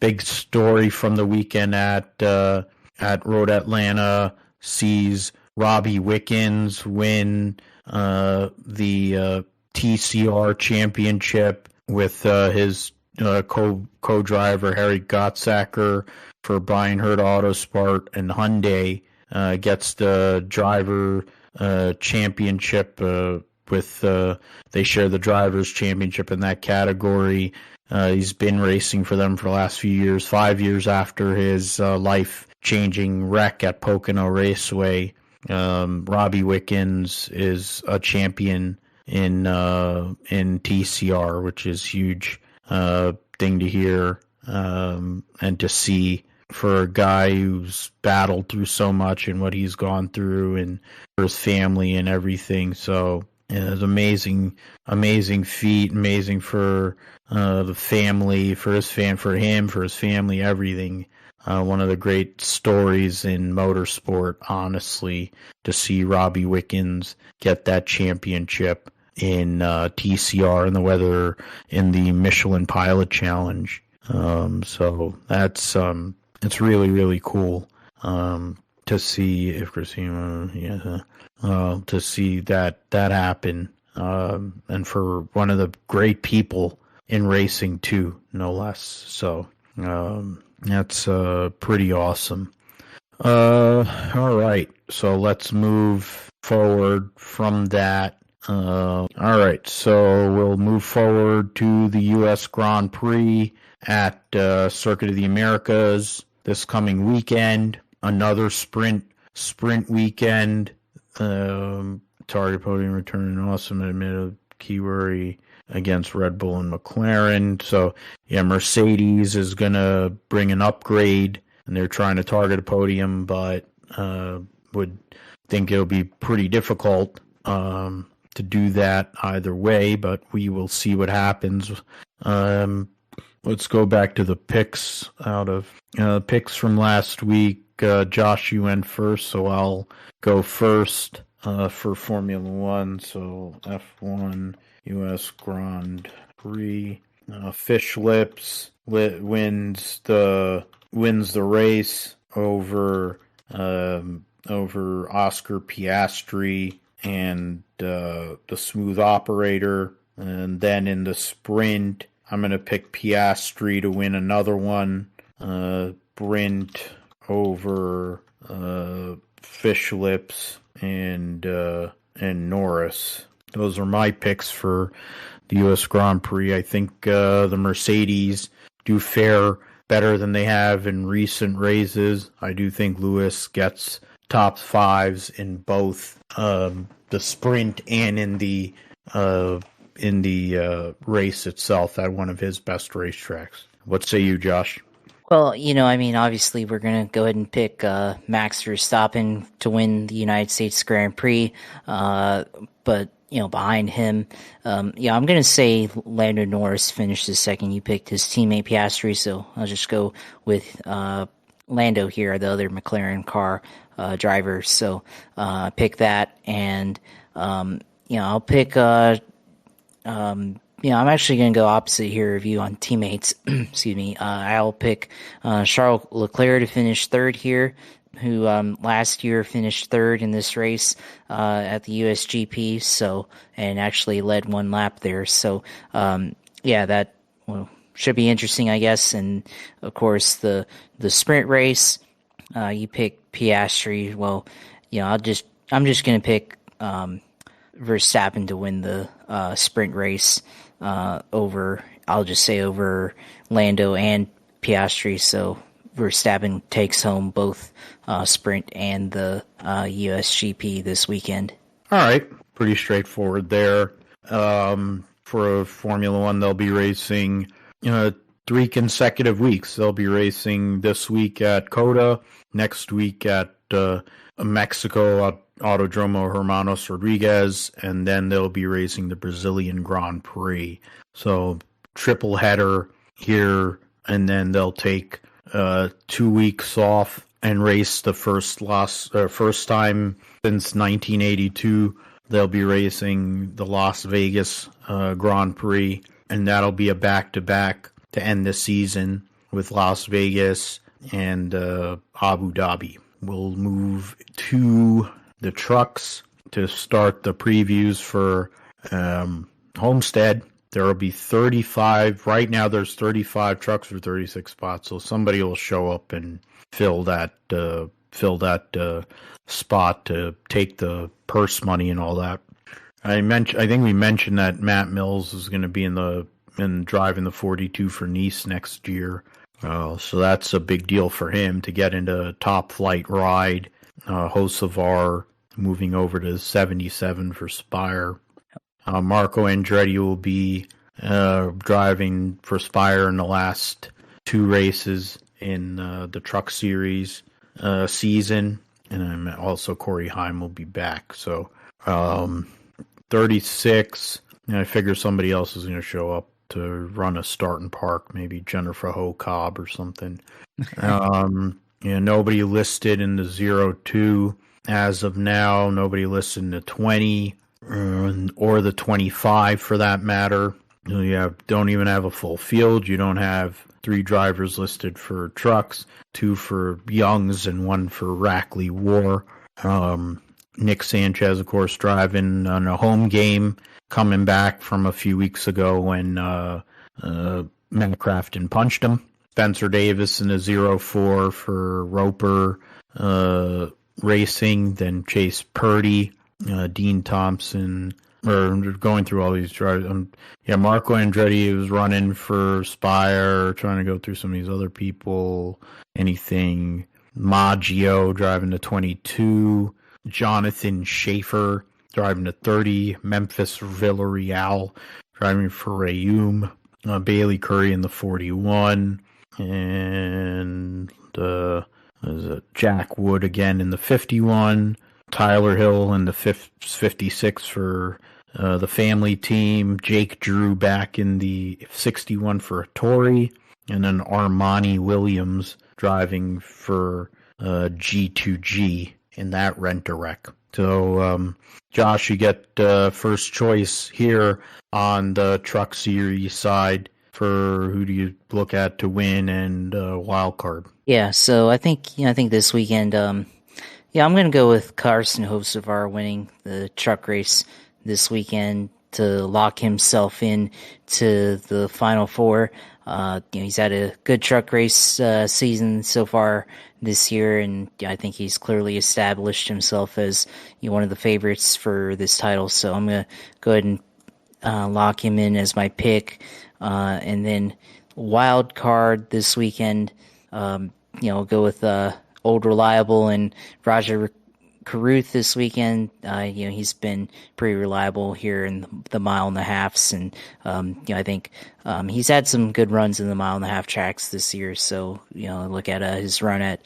Big story from the weekend at Road Atlanta sees Robbie Wickens win the TCR championship with his co-driver Harry Gottsacker for Brian Hurd Autosport, and Hyundai gets the driver championship with they share the drivers championship in that category. He's been racing for them for the last few years, 5 years after his life-changing wreck at Pocono Raceway. Robbie Wickens is a champion in TCR, which is huge thing to hear and to see for a guy who's battled through so much and what he's gone through and for his family and everything. So it's amazing feat, amazing for the family, for him, for his family, everything. One of the great stories in motorsport, honestly, to see Robbie Wickens get that championship in TCR in the Michelin Pilot Challenge. So that's it's really, really cool to see if Christina, to see that happen, and for one of the great people in racing too, no less. So that's pretty awesome. All right, so let's move forward from that. All right, so we'll move forward to the U.S. Grand Prix at Circuit of the Americas this coming weekend. Another sprint weekend. Target podium return, awesome admitted key worry against Red Bull and McLaren. So yeah, Mercedes is gonna bring an upgrade, and they're trying to target a podium, but would think it'll be pretty difficult to do that either way. But we will see what happens. Let's go back to the picks picks from last week. Josh, you went first, so I'll go first for Formula One. So F1 U.S. Grand Prix. Fish Lips wins the race over Oscar Piastri and the Smooth Operator. And then in the sprint, I'm going to pick Piastri to win another one. Sprint over Fish Lips, and Norris. Those are my picks for the U.S. Grand Prix. I think the Mercedes do fare better than they have in recent races. I do think Lewis gets top fives in both the sprint and in the race itself at one of his best racetracks. What say you, Josh? Well, I mean, obviously we're going to go ahead and pick Max Verstappen to win the United States Grand Prix. But, behind him, I'm going to say Lando Norris finished his second. You picked his teammate Piastri, so I'll just go with Lando here, the other McLaren car driver. So pick that, and, I'll pick... I'm actually going to go opposite here of you on teammates. Excuse me. I'll pick Charles Leclerc to finish third here, who last year finished third in this race at the USGP. So, and actually led one lap there. So, that should be interesting, I guess. And of course, the sprint race, you pick Piastri. Well, I'm just going to pick Verstappen to win the sprint race. Over Lando and Piastri, so Verstappen takes home both sprint and the USGP this weekend. All right, pretty straightforward there. For Formula One, they'll be racing 3 consecutive weeks. They'll be racing this week at COTA, next week at Mexico at Autodromo Hermanos Rodriguez, and then they'll be racing the Brazilian Grand Prix. So triple header here, and then they'll take 2 weeks off and race the first time since 1982. They'll be racing the Las Vegas Grand Prix, and that'll be a back-to-back to end the season with Las Vegas and Abu Dhabi. We'll move to the trucks to start the previews for Homestead. There will be 35. Right now, there's 35 trucks for 36 spots. So somebody will show up and fill that spot to take the purse money and all that. I think we mentioned that Matt Mills is going to be driving the 42 for Nice next year. So that's a big deal for him to get into a top flight ride. Hocevar moving over to 77 for Spire. Marco Andretti will be driving for Spire in the last 2 races in the Truck Series season. And also Corey Heim will be back. So 36, I figure somebody else is going to show up to run a start and park, maybe Jennifer Ho Cobb or something. Nobody listed in the 02 as of now. Nobody listed in the 20 or the 25 for that matter. You don't even have a full field. You don't have 3 drivers listed for trucks, 2 for Youngs and 1 for Rackley War. Nick Sanchez, of course, driving on a home game, coming back from a few weeks ago when Matt Crafton punched him. Spencer Davis in a 04 for Roper Racing, then Chase Purdy, Dean Thompson. We're going through all these drivers. Marco Andretti was running for Spire, trying to go through some of these other people. Anything. Maggio driving to 22. Jonathan Schaefer driving to 30. Memphis Villarreal driving for Rayum. Bailey Curry in the 41. And Jack Wood again in the 51. Tyler Hill in the 56 for the family team. Jake Drew back in the 61 for Tory. And then Armani Williams driving for G2G in that rent-a-wreck. So, Josh, you get first choice here on the Truck Series side for who do you look at to win and wild card. Yeah, so I think this weekend, I'm going to go with Carson Hocevar winning the truck race this weekend. to lock himself in to the Final Four. He's had a good truck race season so far this year, and I think he's clearly established himself as one of the favorites for this title. So I'm going to go ahead and lock him in as my pick. And then wild card this weekend, go with Old Reliable and Raja Caruth this weekend. He's been pretty reliable here in the 1.5 miles, and I think he's had some good runs in the 1.5 mile tracks this year. So look at his run at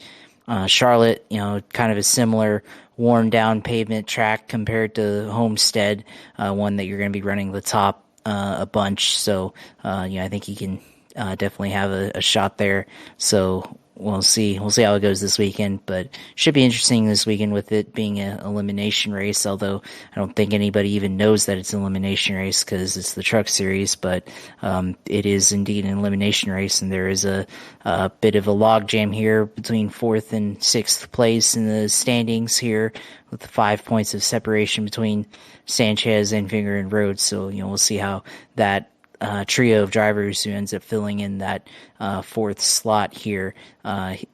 Charlotte. Kind of a similar worn down pavement track compared to Homestead, one that you're going to be running the top a bunch. So I think he can definitely have a shot there. So we'll see how it goes this weekend, but should be interesting this weekend with it being an elimination race, although I don't think anybody even knows that it's an elimination race because it's the truck series, but it is indeed an elimination race, and there is a bit of a logjam here between 4th and 6th place in the standings here with 5 points of separation between Sanchez, Enfinger, and Rhodes. So we'll see how that trio of drivers who ends up filling in that 4th slot here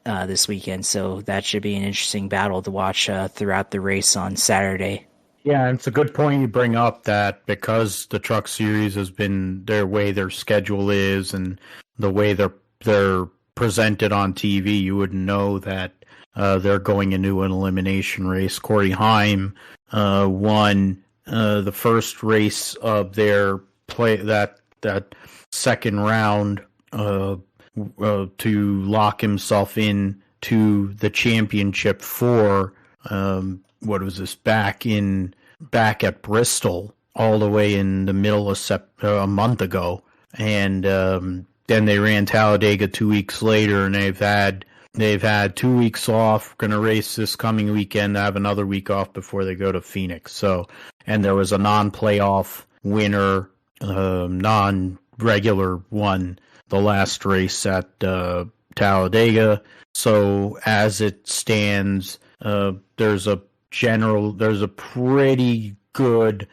this weekend. So that should be an interesting battle to watch throughout the race on Saturday. Yeah, it's a good point you bring up that because the truck series has been their way their schedule is and the way they're presented on TV, you would know that they're going into an elimination race. Corey Heim won the first race of their play that second round to lock himself in to the championship for what was this back at Bristol all the way in the middle of a month ago, and then they ran Talladega 2 weeks later, and they've had 2 weeks off. Going to race this coming weekend. Have another week off before they go to Phoenix. So, and there was a non-playoff winner. Non-regular won the last race at Talladega. So as it stands, there's a pretty good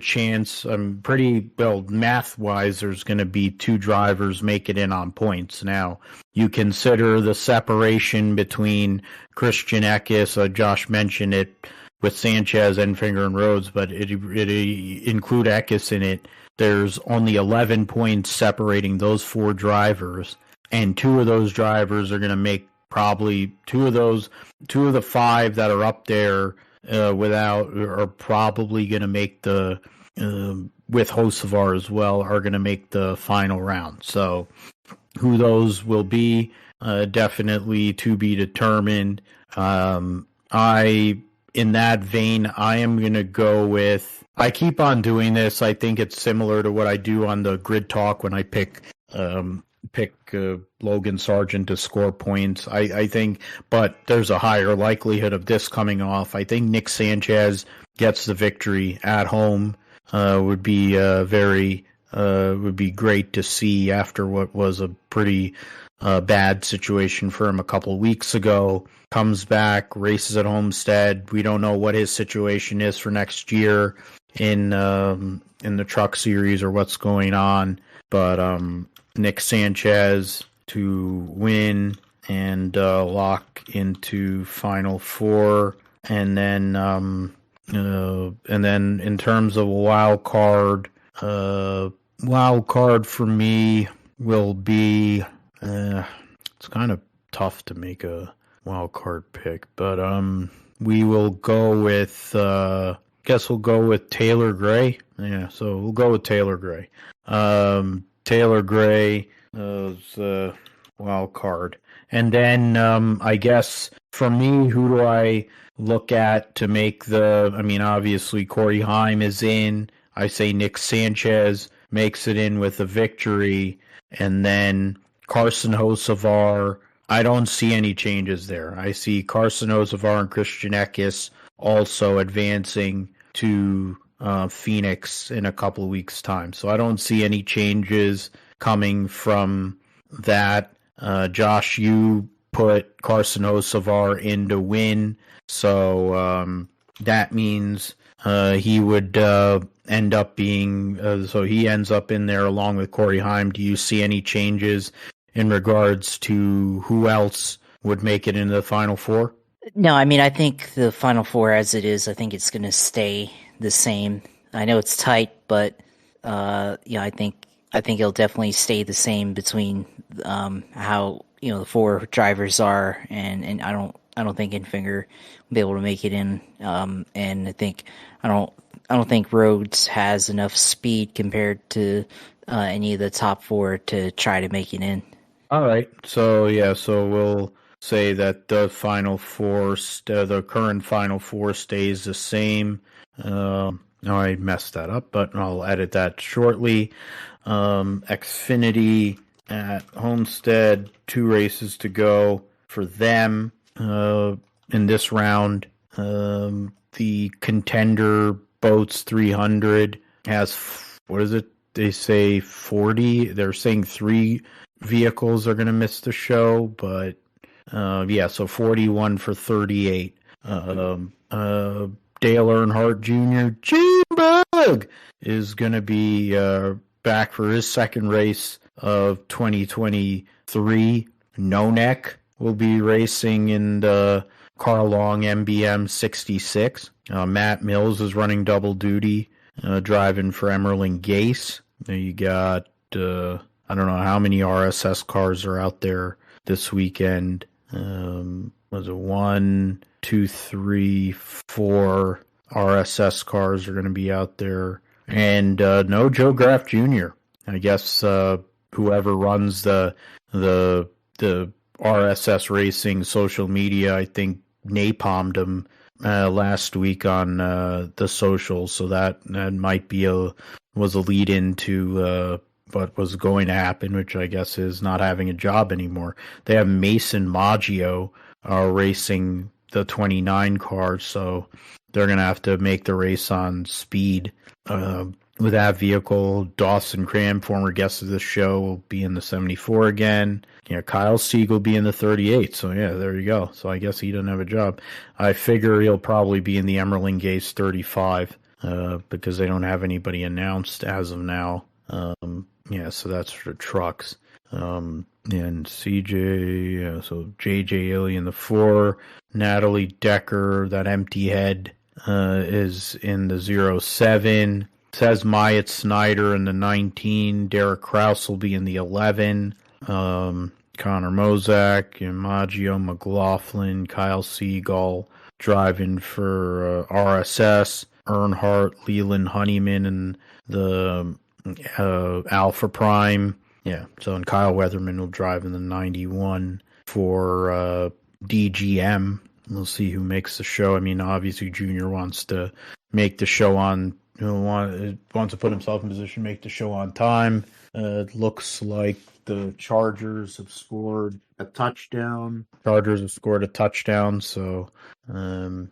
chance. Math-wise, there's going to be 2 drivers make it in on points. Now, you consider the separation between Christian Eckes. Josh mentioned it with Sanchez, Enfinger, and Rhodes, but it include Eckes in it. There's only 11 points separating those 4 drivers, and 2 of those drivers are going to make probably 2 of the 5 that are up there are probably going to make the with Hocevar as well are going to make the final round. So who those will be, definitely to be determined. In that vein, I am going to go with, I keep on doing this. I think it's similar to what I do on the Grid Talk when I pick Logan Sargent to score points. I think, but there's a higher likelihood of this coming off. I think Nick Sanchez gets the victory at home. Would be great to see after what was a pretty bad situation for him a couple weeks ago. Comes back, races at Homestead. We don't know what his situation is for next year in the truck series or what's going on, but Nick Sanchez to win and lock into Final Four, and then in terms of a wild card for me will be it's kind of tough to make a wild card pick, but we will go with guess we'll go with Taylor Gray. Yeah, so we'll go with Taylor Gray. Taylor Gray is wild card. And then I guess for me, who do I look at to make obviously Corey Heim is in. I say Nick Sanchez makes it in with a victory. And then Carson Hocevar, I don't see any changes there. I see Carson Hocevar and Christian Eckes also advancing to Phoenix in a couple of weeks' time. So I don't see any changes coming from that. Josh, you put Carson Hocevar in to win. So that means he would end up being, so he ends up in there along with Corey Heim. Do you see any changes in regards to who else would make it into the Final Four? No, I mean, I think the Final Four as it is, I think it's going to stay the same. I know it's tight, but I think it'll definitely stay the same between how the four drivers are, and I don't think Infinger will be able to make it in, and I don't think Rhodes has enough speed compared to any of the top four to try to make it in. All right, so we'll say that the Final Four, the current Final Four stays the same. I messed that up, but I'll edit that shortly. XFinity at Homestead, 2 races to go for them in this round. The Contender Boats 300 has, what is it? They say 40. They're saying 3 vehicles are going to miss the show, but so 41 for 38. Dale Earnhardt Jr. G-Bug is going to be back for his second race of 2023. No Neck will be racing in the Carl Long MBM 66. Matt Mills is running double duty, driving for Emerling Gase. You got, I don't know how many RSS cars are out there this weekend. Was it 1, 2, 3, 4 RSS cars are going to be out there, and no Joe Graff Jr. I guess whoever runs the RSS Racing social media, I think napalmed him last week on the socials, so that might be was a lead into what was going to happen, which I guess is not having a job anymore. They have Mason Maggio racing the 29 car, so they're going to have to make the race on speed with that vehicle. Dawson Cram, former guest of this show, will be in the 74 again. Kyle Sieg will be in the 38, so there you go. So I guess he doesn't have a job. I figure he'll probably be in the Emerling Gase 35 because they don't have anybody announced as of now. So that's for trucks. And CJ, so JJ Illy in the 4, Natalie Decker, that empty head, is in the 07. Says Myatt Snyder in the 19. Derek Kraus will be in the 11. Connor Mozak, Maggio McLaughlin, Kyle Siegel driving for RSS. Earnhardt, Leland Honeyman, and the Alpha Prime. And Kyle Weatherman will drive in the 91 for DGM. We'll see who makes the show. I mean, obviously, Junior wants to make the show on, wants to put himself in position to make the show on time. It looks like the Chargers have scored a touchdown. So to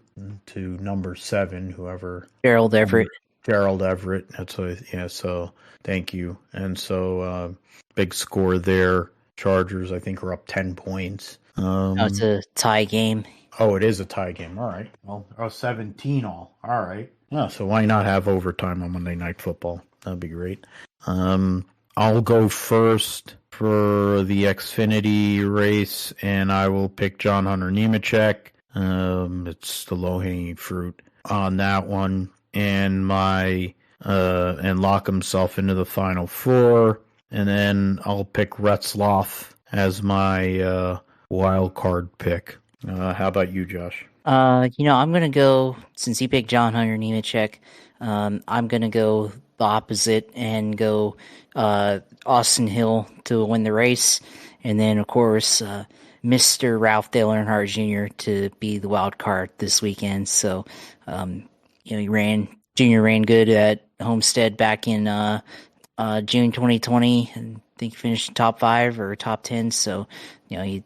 number 7, whoever. Gerald Everett. That's what, so thank you. And so big score there. Chargers, I think, are up 10 points. It's a tie game. Oh, it is a tie game. All right. Well, 17 all. All right. So why not have overtime on Monday Night Football? That'd be great. I'll go first for the Xfinity race, and I will pick John Hunter Nemechek. It's the low-hanging fruit on that one. And and lock himself into the Final Four. And then I'll pick Retzloff as my wild card pick. How about you, Josh? I'm going to go, since you picked John Hunter Nemechek, I'm going to go the opposite and go Austin Hill to win the race. And then, of course, Mr. Ralph Dale Earnhardt Jr. to be the wild card this weekend. So, Junior ran good at Homestead back in June 2020. I think he finished top 5 or top 10. So, he's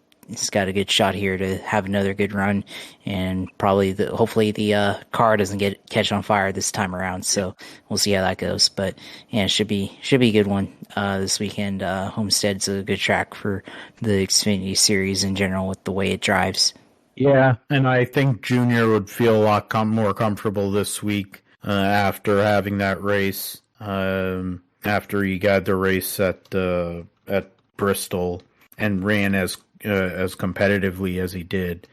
got a good shot here to have another good run, and probably hopefully the car doesn't catch on fire this time around. So we'll see how that goes. But it should be a good one this weekend. Homestead's a good track for the Xfinity series in general with the way it drives. Yeah, and I think Junior would feel a lot more comfortable this week after having that race. After he got the race at Bristol and ran as competitively as he did.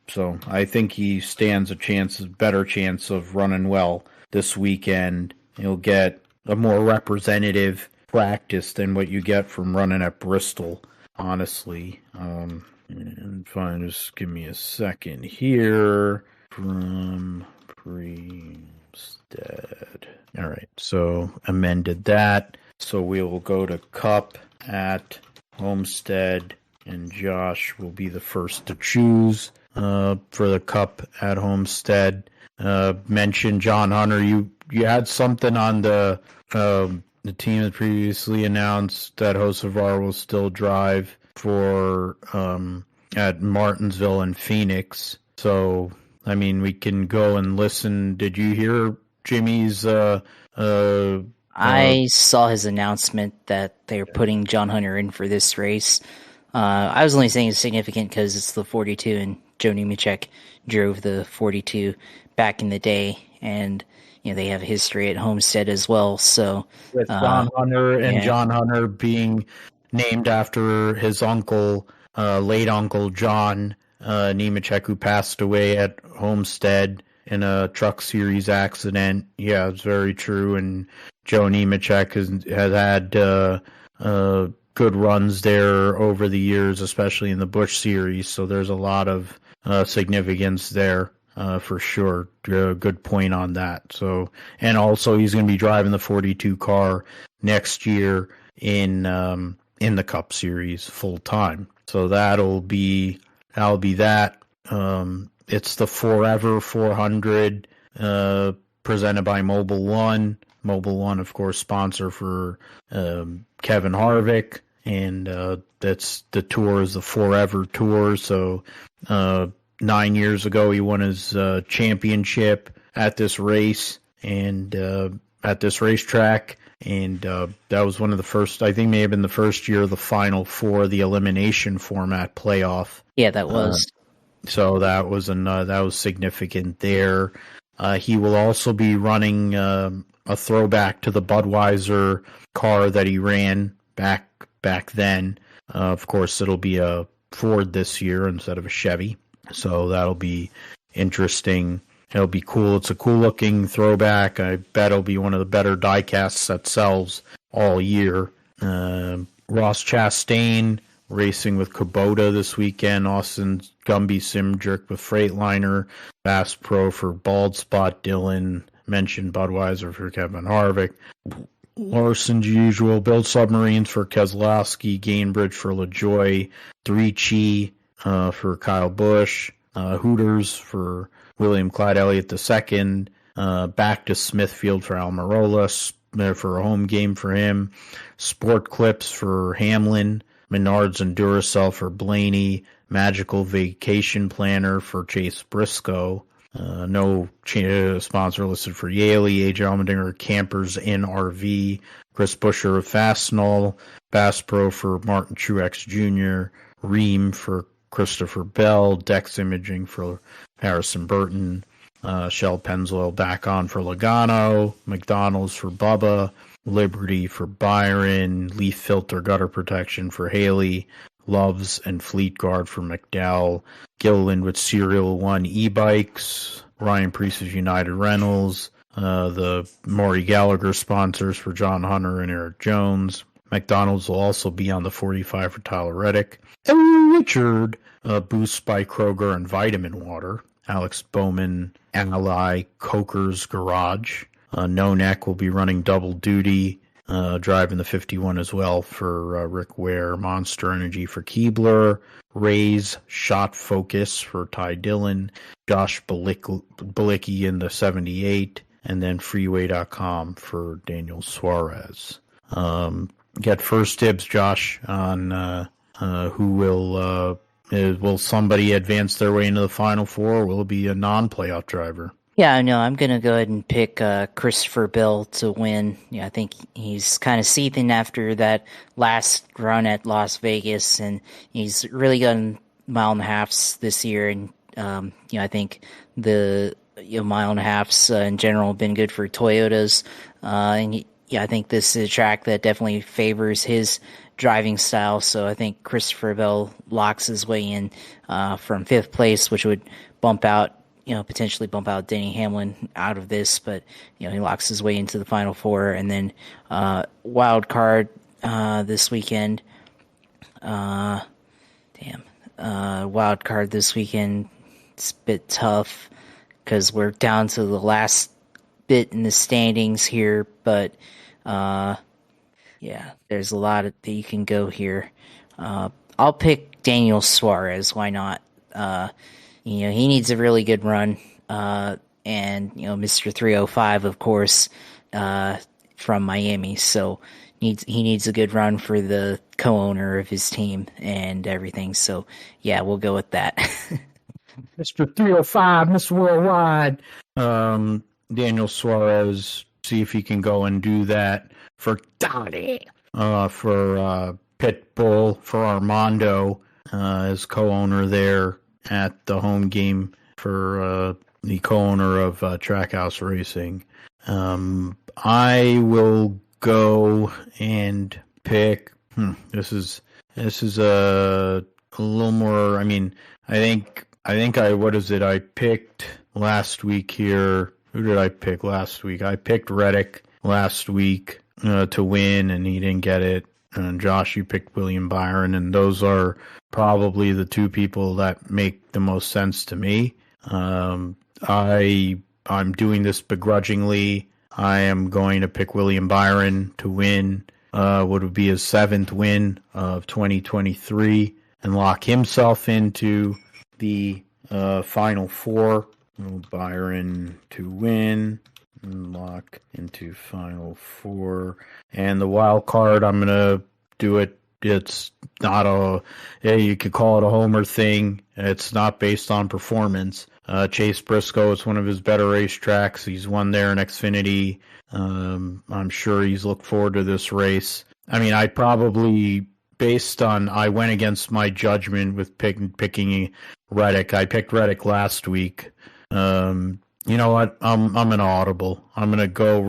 So I think he stands a better chance of running well this weekend. He'll get a more representative practice than what you get from running at Bristol, honestly. And fine, just give me a second here. From Homestead. All right, so amended that. So we will go to Cup at Homestead, and Josh will be the first to choose for the Cup at Homestead. Mention John Hunter. You had something on the team that previously announced that Hocevar will still drive for at Martinsville and Phoenix. So I mean, we can go and listen. Did you hear Jimmy's? I saw his announcement that they're putting John Hunter in for this race. I was only saying it's significant because it's the 42, and Joe Nemechek drove the 42 back in the day, and they have a history at Homestead as well. So with John Hunter and John Hunter being named after his uncle, late uncle John Nemechek, who passed away at Homestead in a truck series accident. Yeah, it's very true. And Joe Nemechek has had good runs there over the years, especially in the Busch series. So there's a lot of significance there for sure. Good point on that. So, and also he's going to be driving the 42 car next year in the Cup Series full time. So that'll be that. It's the Forever 400 presented by Mobile One. Mobile One, of course, sponsor for Kevin Harvick, and that's the tour is the Forever Tour. So 9 years ago, he won his championship at this race and at this racetrack. And that was one of the first, I think may have been the first year of the Final Four, the elimination format playoff. Yeah, that was. So that was significant there. He will also be running a throwback to the Budweiser car that he ran back then. Of course, it'll be a Ford this year instead of a Chevy. So that'll be interesting. It'll be cool. It's a cool-looking throwback. I bet it'll be one of the better die-casts that sells all year. Ross Chastain racing with Kubota this weekend. Austin Gumby Simjerk with Freightliner. Bass Pro for Bald Spot Dylan. Mentioned Budweiser for Kevin Harvick. Larson's usual. Build Submarines for Keselowski. Gainbridge for LaJoy. 3 Chi for Kyle Busch. Hooters for William Clyde Elliott II. Back to Smithfield for Almirola for a home game for him. Sport Clips for Hamlin. Menards and Duracell for Blaney. Magical Vacation Planner for Chase Briscoe. No sponsor listed for Yaley. AJ Allmendinger Campers in RV. Chris Buescher of Fastenal. Bass Pro for Martin Truex Jr. Ream for Christopher Bell. Dex Imaging for Harrison Burton. Shell Pennzoil back on for Logano. McDonald's for Bubba. Liberty for Byron. Leaf Filter Gutter Protection for Haley. Loves and Fleet Guard for McDowell. Gilliland with Serial One e-bikes. Ryan Priest's United Rentals. The Maury Gallagher sponsors for John Hunter and Eric Jones. McDonald's will also be on the 45 for Tyler Reddick. Richard, Boost by Kroger and Vitamin Water. Alex Bowman, Ally, Coker's Garage. No Neck will be running double duty, driving the 51 as well for Rick Ware. Monster Energy for Keebler. Rays Shot Focus for Ty Dillon. Josh Balicki in the 78. And then Freeway.com for Daniel Suarez. Get first dibs, Josh, on who will somebody advance their way into the Final Four, or will it be a non-playoff driver? Yeah, I know. I'm going to go ahead and pick Christopher Bell to win. Yeah, I think he's kind of seething after that last run at Las Vegas, and he's really gotten mile and a halves this year. And I think the mile and a halfs in general have been good for Toyotas. I think this is a track that definitely favors his driving style. So I think Christopher Bell locks his way in from 5th place, which would potentially bump out Denny Hamlin out of this. But, he locks his way into the Final Four. And then wild card this weekend. Wild card this weekend. It's a bit tough because we're down to the last bit in the standings here, but there's a lot that you can go here. I'll pick Daniel Suarez. Why not? He needs a really good run, and Mr. 305, of course, from Miami. So he needs a good run for the co-owner of his team and everything. So we'll go with that. Mr. 305, Mr. Worldwide. Daniel Suarez, see if he can go and do that for Dottie, for Pitbull, for Armando, as co-owner there at the home game for the co-owner of Trackhouse Racing. I will go and pick. This is a little more. I mean, I think I picked last week here. Who did I pick last week? I picked Reddick last week to win, and he didn't get it. And Josh, you picked William Byron, and those are probably the two people that make the most sense to me. I'm doing this begrudgingly. I am going to pick William Byron to win what would be his 7th win of 2023 and lock himself into the Final Four. Byron to win and lock into Final Four. And the wild card, I'm going to do it. It's not you could call it a homer thing. It's not based on performance. Chase Briscoe, it's one of his better racetracks. He's won there in Xfinity. I'm sure he's looked forward to this race. I mean, I went against my judgment with picking Reddick. I picked Reddick last week. You know what? I'm an audible. I'm gonna go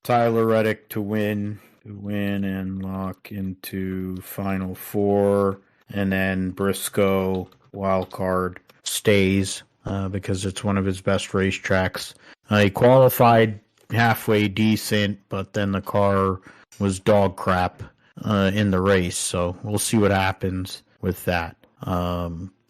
Tyler Reddick to win and lock into Final Four, and then Briscoe wild card stays because it's one of his best racetracks. He qualified halfway decent, but then the car was dog crap in the race, so we'll see what happens with that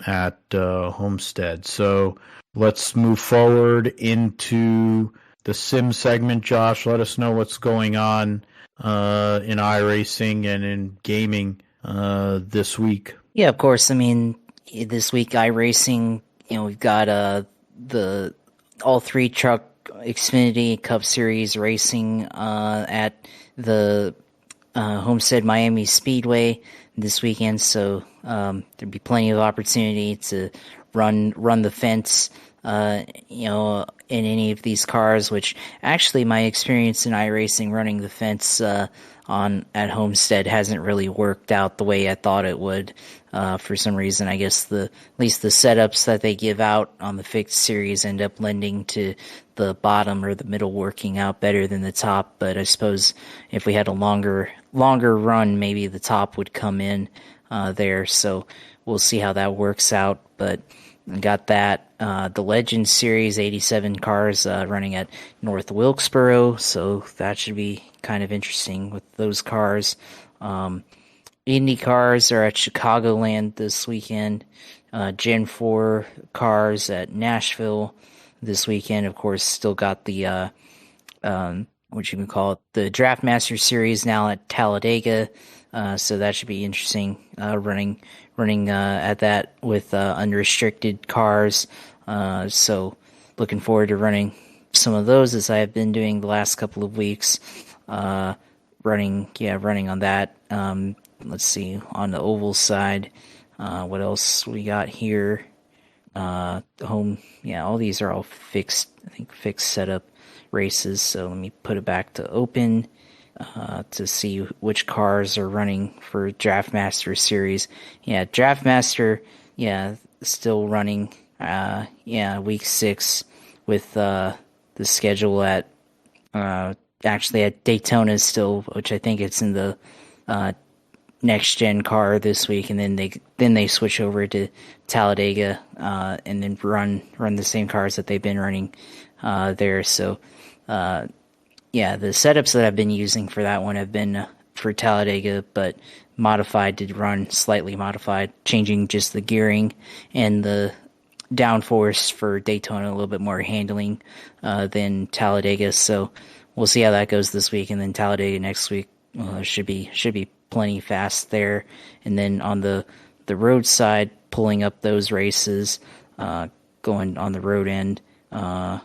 at Homestead. So let's move forward into the sim segment. Josh, let us know what's going on in iRacing and in gaming this week. Yeah, of course. I mean, this week iRacing, we've got the all 3 truck Xfinity Cup Series racing at the Homestead Miami Speedway this weekend, so there'd be plenty of opportunity to run the fence in any of these cars, which actually my experience in iRacing running the fence at Homestead hasn't really worked out the way I thought it would. For some reason, I guess at least the setups that they give out on the fixed series end up lending to the bottom or the middle working out better than the top. But I suppose if we had a longer run, maybe the top would come in there. So we'll see how that works out. But I got that. The Legends Series 87 cars running at North Wilkesboro, so that should be kind of interesting with those cars. Indy cars are at Chicagoland this weekend. Gen 4 cars at Nashville this weekend. Of course, still got the the Draftmaster Series now at Talladega. So that should be interesting. Running at that with unrestricted cars. So looking forward to running some of those as I have been doing the last couple of weeks. Running on that. Let's see, on the oval side, what else we got here? All these are all fixed setup races. So let me put it back to open to see which cars are running for Draftmaster Series. Yeah, Draftmaster, still running. Week 6 with the schedule at actually at Daytona still, which I think it's in the next gen car this week, and then they switch over to Talladega and then run the same cars that they've been running there. So yeah, the setups that I've been using for that one have been for Talladega, but modified to run slightly modified, changing just the gearing and the downforce for Daytona, a little bit more handling than Talladega. So we'll see how that goes this week, and then Talladega next week should be plenty fast there. And then on the road side, pulling up those races, going on the road end, all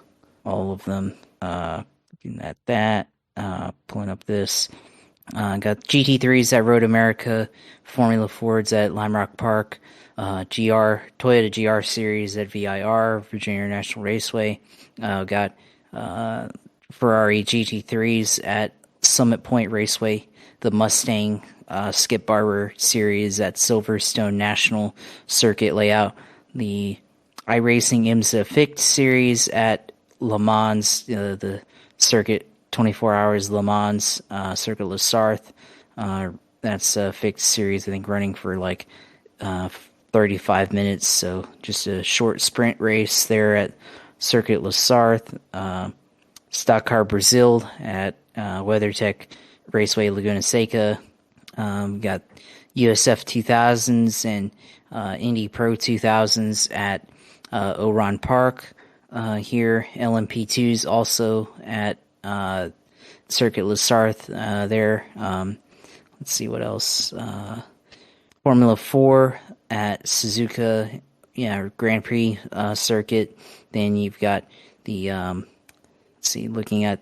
of them. Looking at that, pulling up this. Got GT3s at Road America, Formula Fords at Lime Rock Park, Toyota GR Series at VIR, Virginia International Raceway. Got Ferrari GT3s at Summit Point Raceway, the Mustang Skip Barber Series at Silverstone National Circuit Layout, the iRacing IMSA Fixed Series at Le Mans, the Circuit 24 Hours Le Mans, Circuit Le Sarthe. That's a fixed series, I think, running for like 35 minutes. So just a short sprint race there at Circuit Le Sarthe. Stock Car Brazil at WeatherTech Raceway Laguna Seca. Got USF 2000s and Indy Pro 2000s at Oran Park here. LMP2s also at Circuit Le Sarthe there. Let's see what else. Formula 4 at Suzuka, Grand Prix circuit. Then you've got the looking at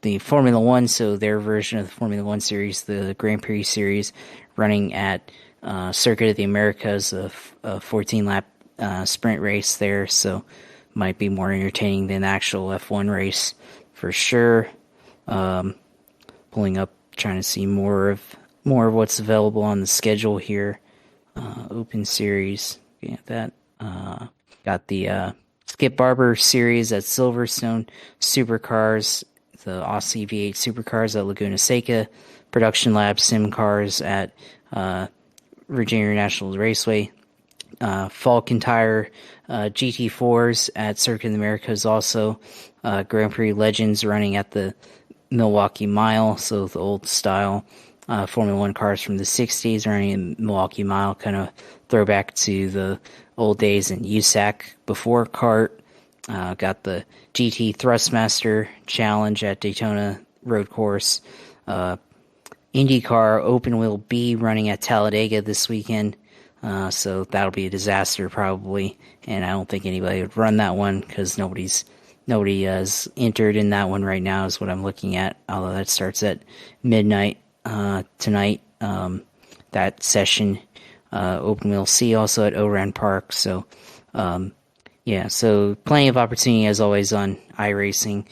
the Formula 1, so their version of the Formula 1 series, the Grand Prix series, running at Circuit of the Americas, a 14-lap sprint race there, so might be more entertaining than the actual F1 race for sure. Pulling up, trying to see more of what's available on the schedule here. Open series, that. Got the Skip Barber series at Silverstone, Supercars, the Aussie V8 Supercars at Laguna Seca, Production Lab Sim Cars at Virginia International Raceway, Falcon Tire GT4s at Circuit of the Americas also, Grand Prix Legends running at the Milwaukee Mile, so the old style Formula 1 cars from the 60s running in Milwaukee Mile, kind of throwback to the old days in USAC before kart. Got the GT Thrustmaster Challenge at Daytona Road Course. IndyCar Open Wheel B running at Talladega this weekend. So that'll be a disaster probably, and I don't think anybody would run that one because nobody has entered in that one right now is what I'm looking at, although that starts at midnight tonight. That session, Open Wheel C also at Oran Park. So so plenty of opportunity as always on iRacing.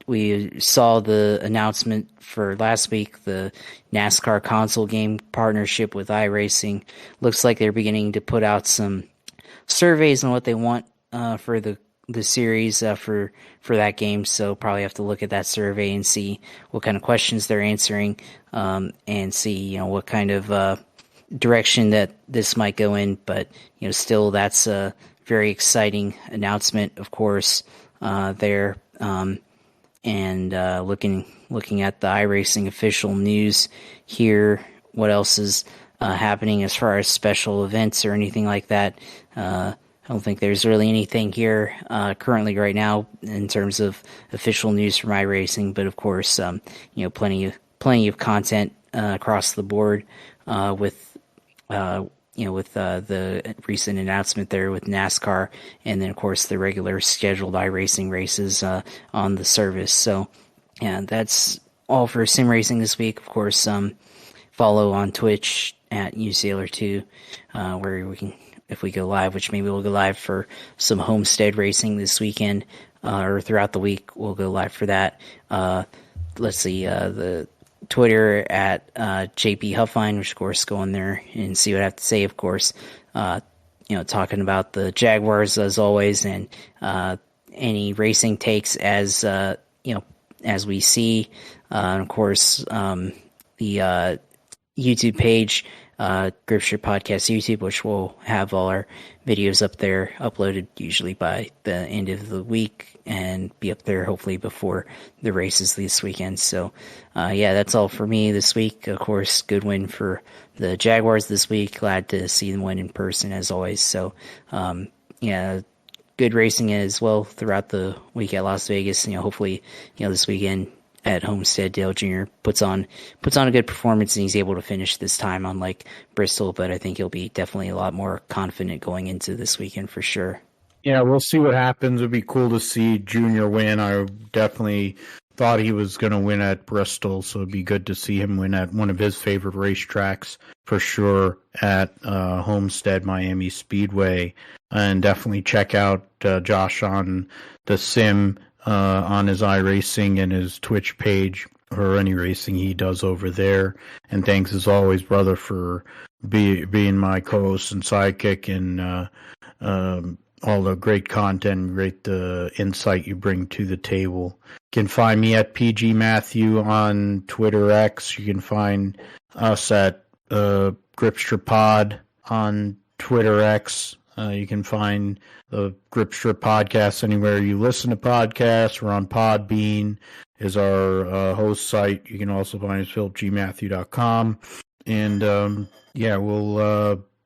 We saw the announcement for last week, the NASCAR console game partnership with iRacing. Looks like they're beginning to put out some surveys on what they want for the series for that game. So probably have to look at that survey and see what kind of questions they're answering, and see what kind of direction that this might go in. But still, that's a very exciting announcement, of course, there. And looking at the iRacing official news here, what else is happening as far as special events or anything like that? I don't think there's really anything here currently right now in terms of official news from iRacing, but of course, plenty of content across the board with the recent announcement there with NASCAR, and then of course the regular scheduled iRacing races on the service. So that's all for sim racing this week. Of course, follow on Twitch at UCaler2, where we can, if we go live, which maybe we'll go live for some Homestead racing this weekend, or throughout the week, we'll go live for that. Let's see, the Twitter at JP Huffine, which of course go on there and see what I have to say, of course. talking about the Jaguars as always, and any racing takes as as we see. And of course, the YouTube page, Gripster Podcast YouTube, which will have all our videos up there, uploaded usually by the end of the week, and be up there hopefully before the races this weekend. So, that's all for me this week. Of course, good win for the Jaguars this week. Glad to see them win in person as always. So, good racing as well throughout the week at Las Vegas. Hopefully, this weekend at Homestead, Dale Jr. puts on a good performance, and he's able to finish this time, unlike Bristol. But I think he'll be definitely a lot more confident going into this weekend for sure. Yeah, we'll see what happens. It'd be cool to see Junior win. I definitely thought he was going to win at Bristol, so it'd be good to see him win at one of his favorite racetracks for sure at Homestead Miami Speedway. And definitely check out Josh on the sim on his iRacing and his Twitch page, or any racing he does over there. And thanks as always, brother, for being my co-host and sidekick, and all the great content, great insight you bring to the table. You can find me at PG Matthew on Twitter X. You can find us at Gripster Pod on Twitter X. You can find the Gripster Podcast anywhere you listen to podcasts. We're on Podbean is our host site. You can also find us at philipgmatthew.com. And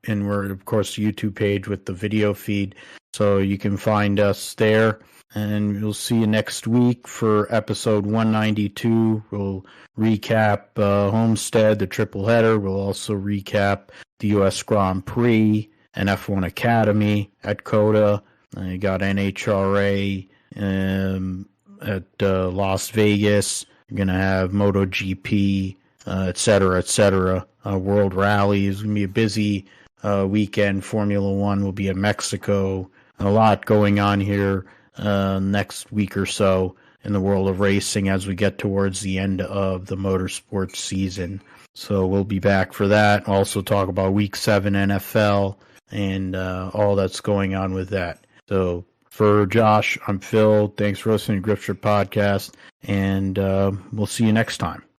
and we're, of course, the YouTube page with the video feed. So you can find us there. And we'll see you next week for episode 192. We'll recap Homestead, the triple header. We'll also recap the U.S. Grand Prix and F1 Academy at COTA. You got NHRA at Las Vegas. You're going to have MotoGP, et cetera, World Rally. It's going to be a busy weekend. Formula One will be in Mexico. A lot going on here next week or so in the world of racing as we get towards the end of the motorsports season. So we'll be back for that. Also talk about Week 7 NFL and all that's going on with that. So for Josh, I'm Phil. Thanks for listening to Gripster Podcast, and we'll see you next time.